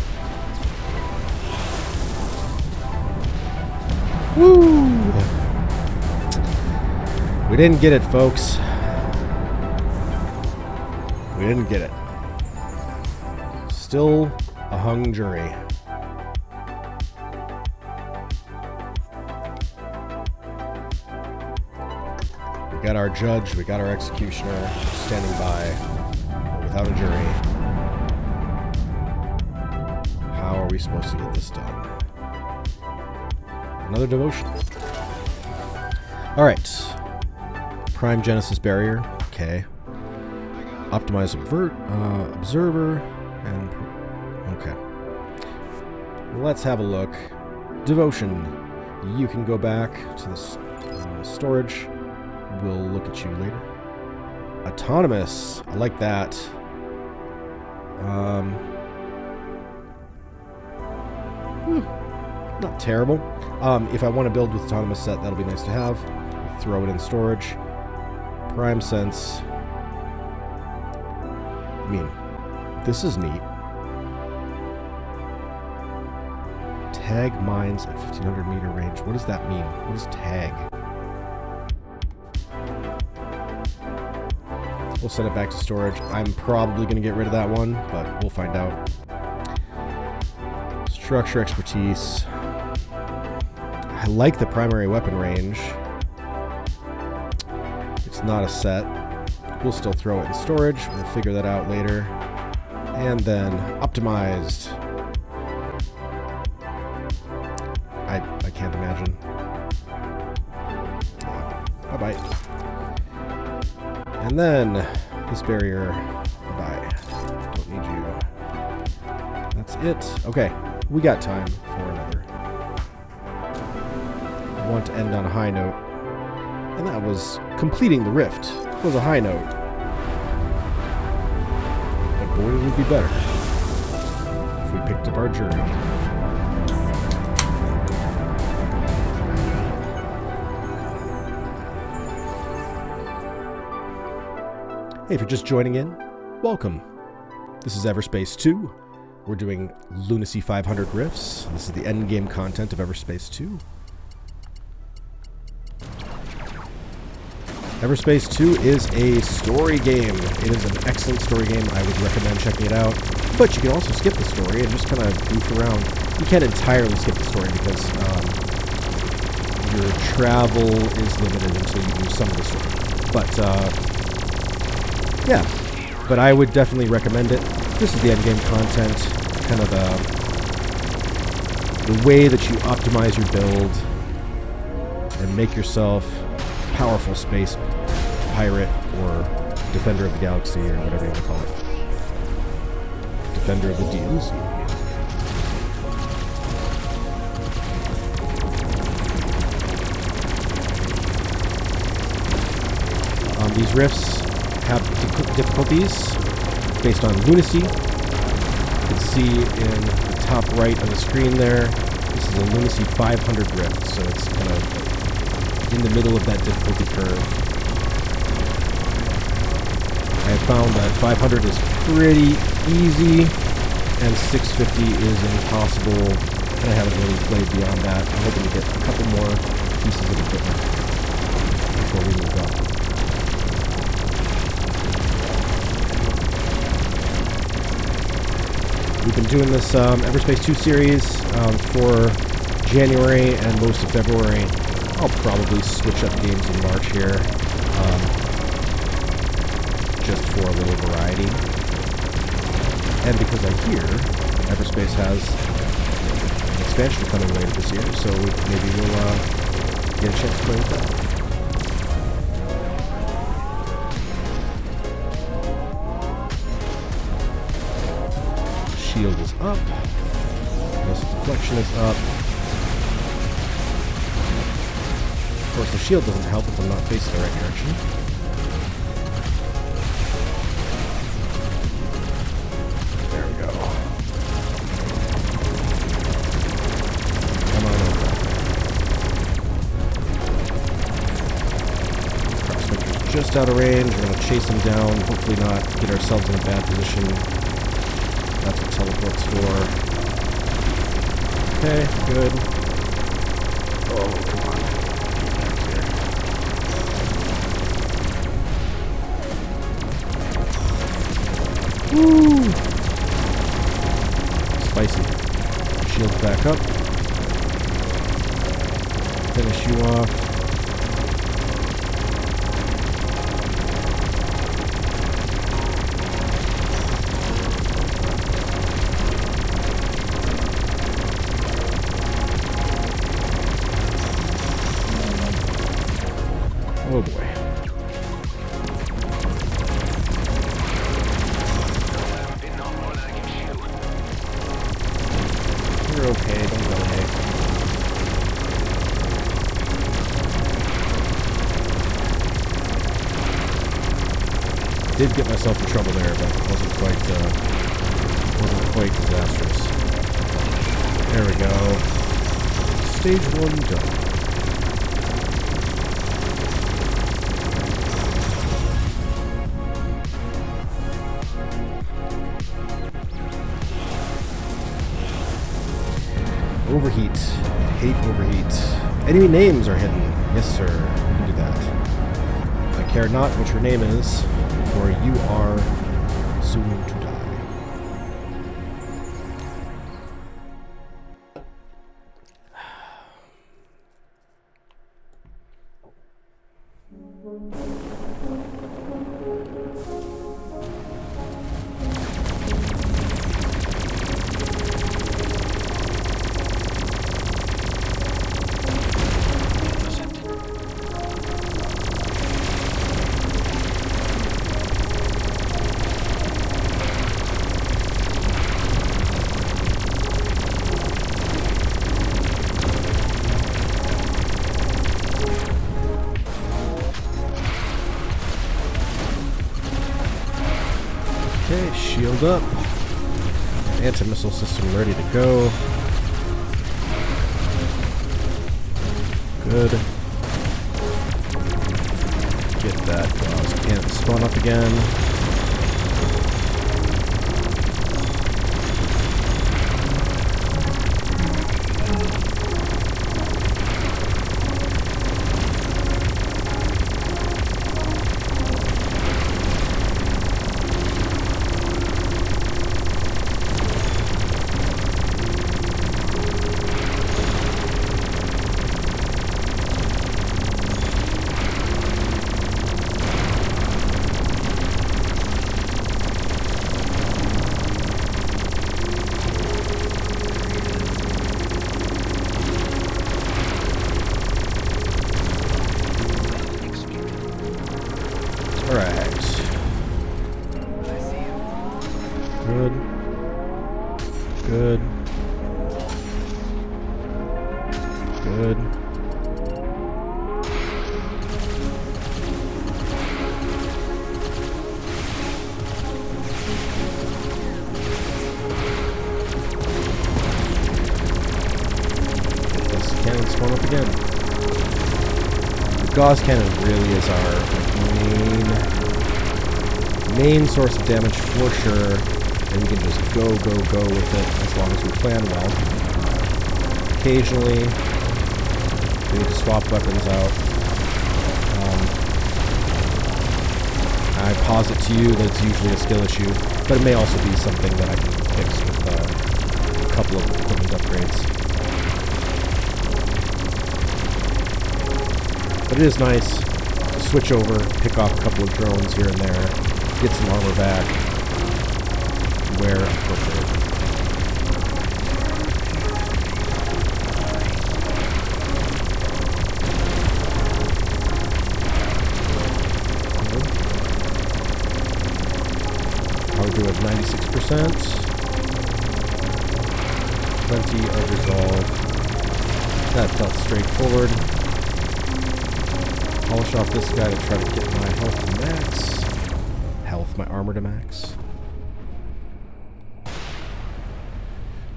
Woo! We didn't get it, folks. We didn't get it. Still a hung jury. We got our judge, we got our executioner standing by, but without a jury. How are we supposed to get this done? Another devotion. Alright. Prime Genesis barrier. Okay. Optimize observer. And okay. Let's have a look. Devotion. You can go back to this storage. We'll look at you later. Autonomous. I like that. Not terrible. If I want to build with autonomous set, that'll be nice to have. Throw it in storage. Prime sense. I mean, this is neat. Tag mines at 1500 meter range. What does that mean? What is tag? We'll send it back to storage. I'm probably going to get rid of that one, but we'll find out. Structure expertise. I like the primary weapon range. It's not a set. We'll still throw it in storage. We'll figure that out later. And then optimized. I can't imagine. Bye-bye. And then this barrier. Bye-bye. Don't need you. That's it. Okay, we got time for another. I want to end on a high note. And that was completing the rift. It was a high note. But boy, it would be better if we picked up our journey. Hey, if you're just joining in, welcome. This is Everspace 2. We're doing Lunacy 500 Rifts. This is the endgame content of Everspace 2. Everspace 2 is a story game. It is an excellent story game. I would recommend checking it out. But you can also skip the story and just kind of goof around. You can't entirely skip the story because your travel is limited until you do some of the story. But, yeah. But I would definitely recommend it. This is the endgame content. Kind of the way that you optimize your build and make yourself powerful space pirate or defender of the galaxy or whatever you want to call it. Defender of the DLC. These rifts have difficulties based on lunacy. You can see in the top right of the screen there, this is a Lunacy 500 rift, so it's kind of in the middle of that difficulty curve. I have found that 500 is pretty easy, and 650 is impossible, and I haven't really played beyond that. I'm hoping to get a couple more pieces of equipment before we move on. We've been doing this Everspace 2 series for January and most of February. I'll probably switch up games in March here, just for a little variety. And because I hear Everspace has an expansion coming later this year, so maybe we'll get a chance to play with that. Shield is up. Missile deflection is up. Of course, the shield doesn't help if I'm not facing the right direction. There we go. Come on over. Crossfitter's just out of range. We're going to chase him down. Hopefully not get ourselves in a bad position. That's what teleport's for. Okay, good. Oh, come on. Back here. Woo! Spicy. Shields back up. Finish you off. Oh boy. You're okay, don't go ahead. Did get myself in trouble there, but wasn't quite disastrous. There we go. Stage 1 done. Overheat. Hate overheat. Enemy names are hidden. Yes, sir. We can do that. I care not what your name is, for you are soon to die. Okay, shield up. Anti-missile system ready to go. Good. Get that gauze cannon spawn up again. Good. Good. This cannon spawn up again. The gauze cannon really is our main source of damage for sure. And we can just go with it as long as we plan well. Occasionally, we need to swap weapons out. I posit to you that it's usually a skill issue, but it may also be something that I can fix with a couple of equipment upgrades. But it is nice to switch over, pick off a couple of drones here and there, get some armor back, where appropriate. How we do at 96%. Plenty of resolve. That felt straightforward. Polish off this guy to try to get my health to max. My armor to max.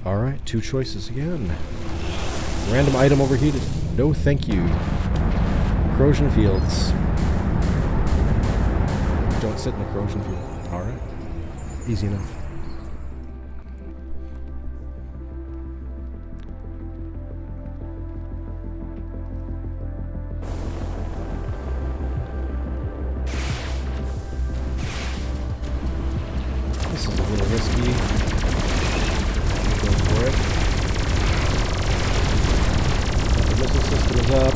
Alright, 2 choices again. Random item overheated. No thank you. Corrosion fields. Don't sit in the corrosion field. Alright. Easy enough. This is a little risky. Go for it. The missile system is up.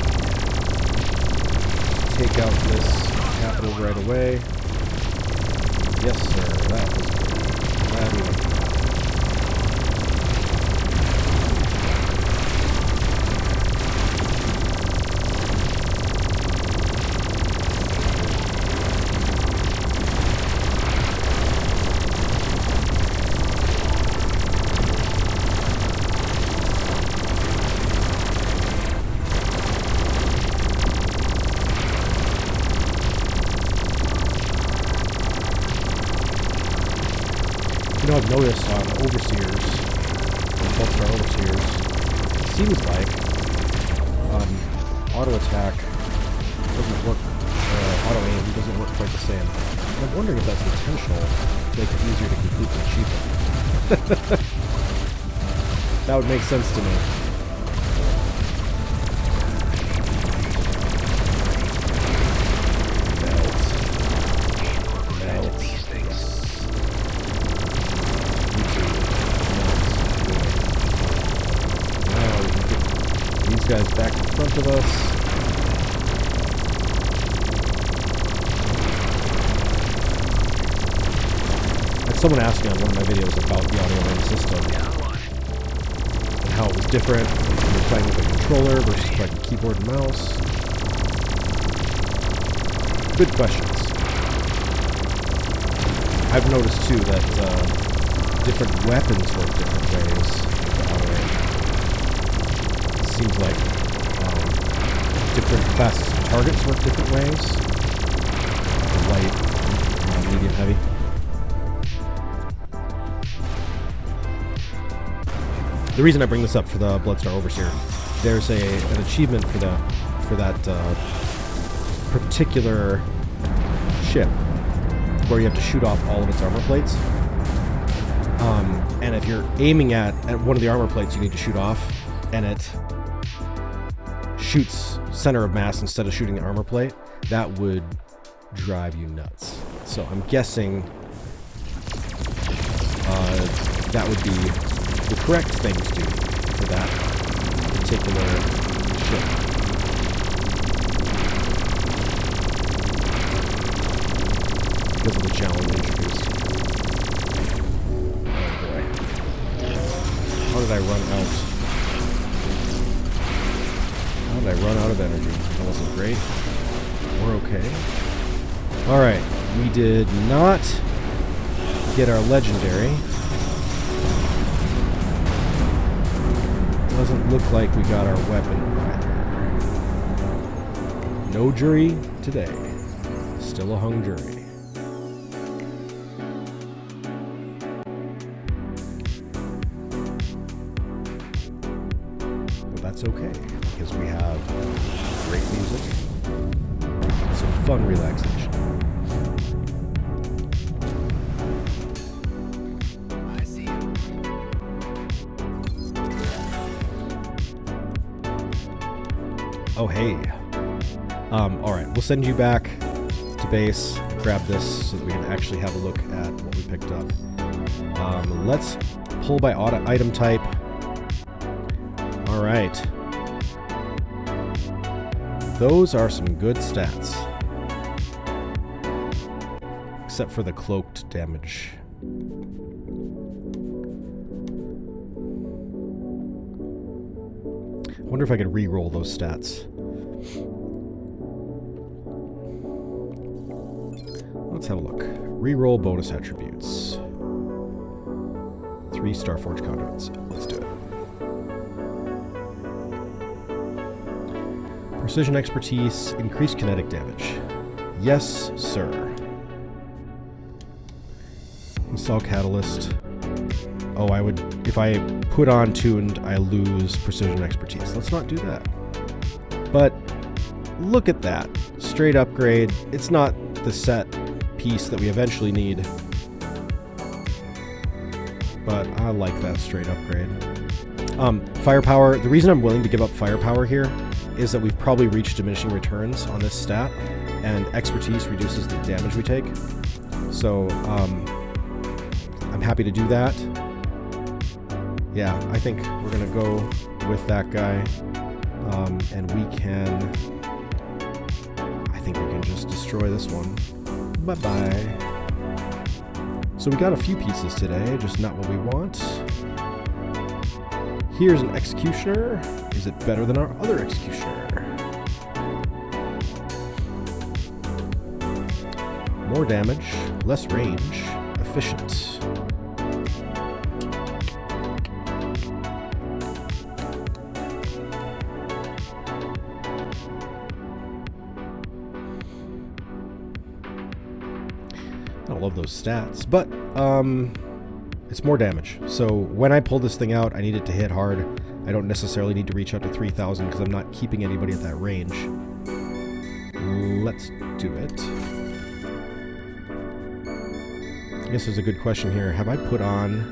Take out this capital right away. Yes, sir. That was good. Glad we went. You know, I've noticed on overseers, or overseers, it seems like auto attack doesn't work, auto aim doesn't work quite the same. And I'm wondering if that's intentional to make it easier to complete the achievement. That would make sense to me. Guys back in front of us. And someone asked me on one of my videos about the audio aim system and how it was different when you're playing with a controller versus playing keyboard and mouse. Good questions. I've noticed too that different weapons work different ways with the auto aim. Seems like different classes of targets work different ways. Light, medium, heavy. the reason I bring this up for the Bloodstar Overseer, there's an achievement for that particular ship where you have to shoot off all of its armor plates. And if you're aiming at one of the armor plates you need to shoot off, and it shoots center of mass instead of shooting the armor plate, that would drive you nuts. So I'm guessing that would be the correct thing to do for that particular ship. Because of the challenge introduced. Oh boy. How did I run out? How did I run out of energy? That wasn't great. We're okay. Alright, we did not get our legendary. Doesn't look like we got our weapon either. No jury today. Still a hung jury. But that's okay, because we have great music. Some fun relaxation. Oh, hey. Alright, we'll send you back to base, grab this so that we can actually have a look at what we picked up. Let's pull by item type. Alright. Those are some good stats. Except for the cloaked damage. I wonder if I could re-roll those stats. Let's have a look. Re-roll bonus attributes. 3 Starforge conduits. Let's do it. Precision expertise, increased kinetic damage. Yes, sir. Install catalyst. Oh, I would... If I put on tuned, I lose precision expertise. Let's not do that. But look at that. Straight upgrade. It's not the set piece that we eventually need. But I like that straight upgrade. Firepower. The reason I'm willing to give up firepower here is that we've probably reached diminishing returns on this stat, and expertise reduces the damage we take. So, I'm happy to do that. Yeah, I think we're going to go with that guy. And we can... I think we can just destroy this one. Bye-bye. So we got a few pieces today, just not what we want. Here's an Executioner. Is it better than our other Executioner? More damage, less range, efficient. I love those stats, but it's more damage. So when I pull this thing out, I need it to hit hard. I don't necessarily need to reach out to 3,000 because I'm not keeping anybody at that range. Let's do it. I guess there's a good question here. Have I put on...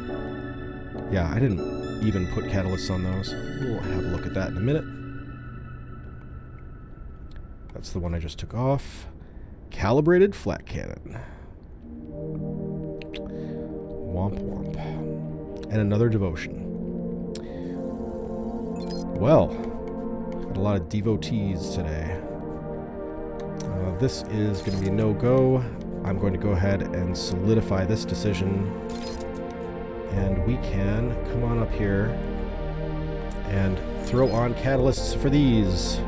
Yeah, I didn't even put catalysts on those. We'll have a look at that in a minute. That's the one I just took off. Calibrated flat cannon. Womp womp. And another devotion. Well, got a lot of devotees today. This is going to be a no-go. I'm going to go ahead and solidify this decision. And we can come on up here and throw on catalysts for these.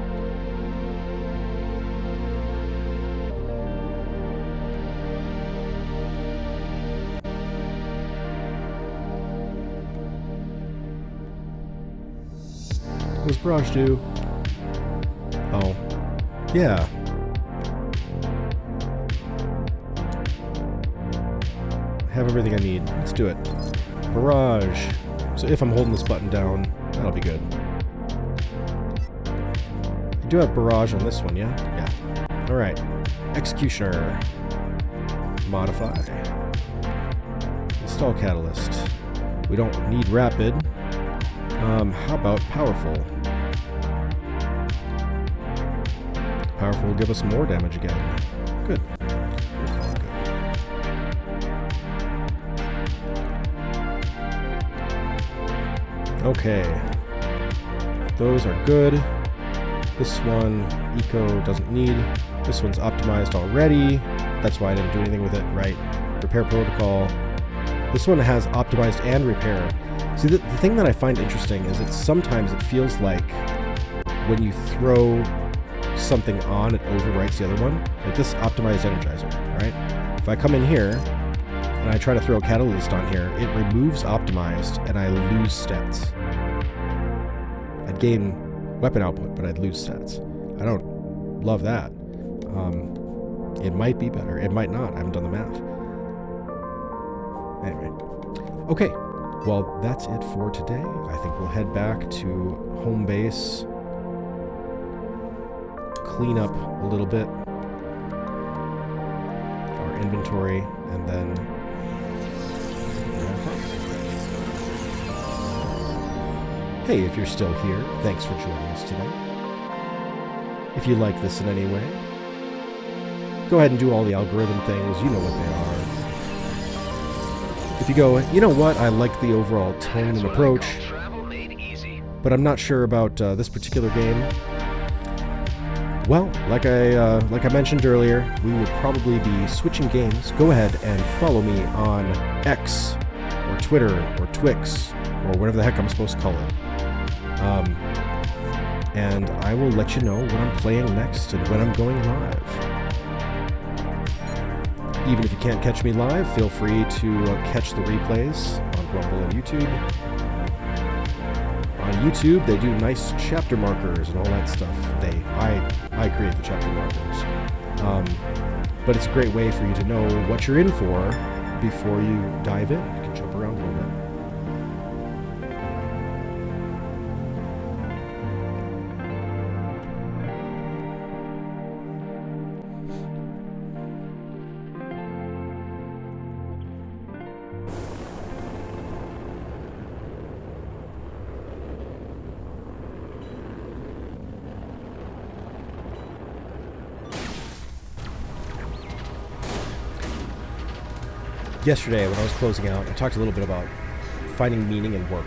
What does Barrage do? Oh. Yeah. I have everything I need. Let's do it. Barrage. So if I'm holding this button down, that'll be good. I do have barrage on this one, yeah? Yeah. Alright. Executioner. Modify. Install catalyst. We don't need rapid. How about powerful? Powerful will give us more damage again. Good. We'll call it good. Okay. Those are good. This one, eco doesn't need. This one's optimized already. That's why I didn't do anything with it, right? Repair protocol. This one has optimized and repair. See, the thing that I find interesting is that sometimes it feels like when you throw something on, it overwrites the other one. Like this optimized energizer, right? If I come in here and I try to throw a catalyst on here, it removes optimized and I lose stats. I'd gain weapon output, but I'd lose stats. I don't love that. It might be better. It might not. I haven't done the math. Anyway. Okay. Well, that's it for today. I think we'll head back to home base, clean up a little bit our inventory, and then hey, if you're still here, thanks for joining us today. If you like this in any way, go ahead and do all the algorithm things. You know what they are. If you go, you know what, I like the overall tone and approach, but I'm not sure about this particular game. Well, like I mentioned earlier, we will probably be switching games. Go ahead and follow me on X, or Twitter, or Twix, or whatever the heck I'm supposed to call it. And I will let you know what I'm playing next and when I'm going live. Even if you can't catch me live, feel free to catch the replays on Rumble and YouTube. On YouTube, they do nice chapter markers and all that stuff. I create the chapter markers. But it's a great way for you to know what you're in for before you dive in. You can jump around a little bit. Yesterday, when I was closing out, I talked a little bit about finding meaning in work.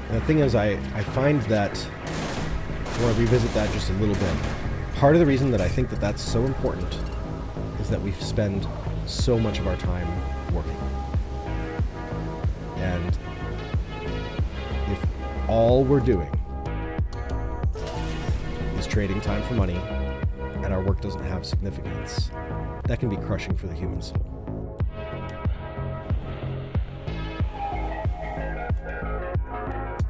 And the thing is, I find that, I want to revisit that just a little bit. Part of the reason that I think that that's so important is that we spend so much of our time working. And if all we're doing is trading time for money, and our work doesn't have significance, that can be crushing for the human soul.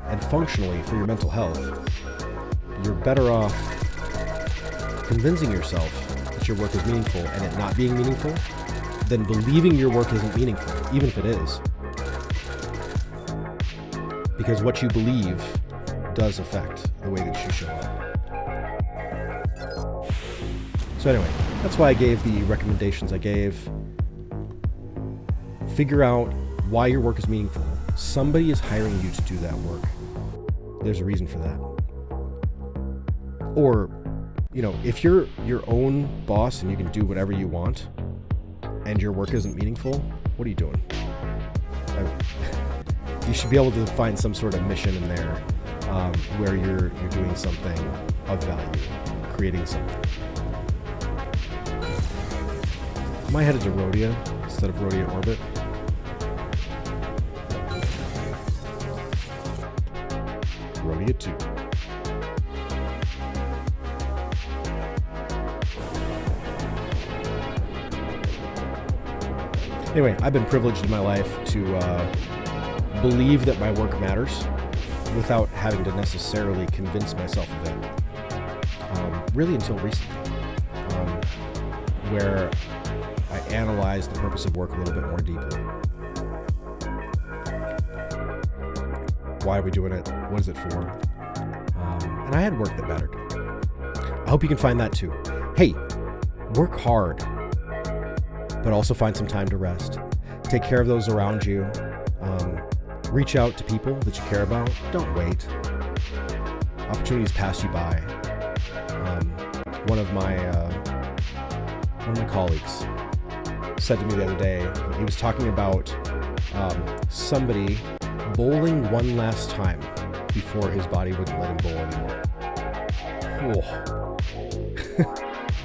And functionally, for your mental health, you're better off convincing yourself that your work is meaningful and it not being meaningful than believing your work isn't meaningful, even if it is. Because what you believe does affect the way that you show up. So anyway, that's why I gave the recommendations I gave. Figure out why your work is meaningful. Somebody is hiring you to do that work. There's a reason for that. Or, you know, if you're your own boss and you can do whatever you want and your work isn't meaningful, what are you doing? You should be able to find some sort of mission in there where you're doing something of value, creating something. Am I headed to Rhodia instead of Rhodia Orbit? Rhodia 2. Anyway, I've been privileged in my life to believe that my work matters without having to necessarily convince myself of it. Really until recently, where analyze the purpose of work a little bit more deeply. Why are we doing it? What is it for? And I had work that mattered. I hope you can find that too. Hey, work hard, but also find some time to rest. Take care of those around you. Reach out to people that you care about. Don't wait. Opportunities pass you by. One of my colleagues said to me the other day, he was talking about somebody bowling one last time before his body wouldn't let him bowl anymore.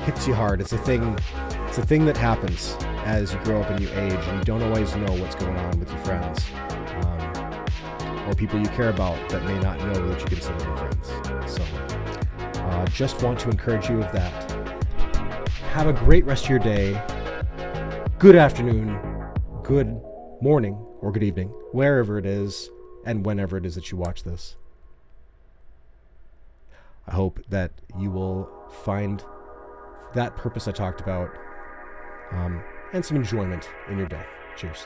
Hits you hard. It's a thing that happens as you grow up and you age, and you don't always know what's going on with your friends or people you care about that may not know that you consider them friends. So just want to encourage you of that. Have a great rest of your day. Good afternoon, good morning, or good evening, wherever it is and whenever it is that you watch this. I hope that you will find that purpose I talked about and some enjoyment in your day. Cheers.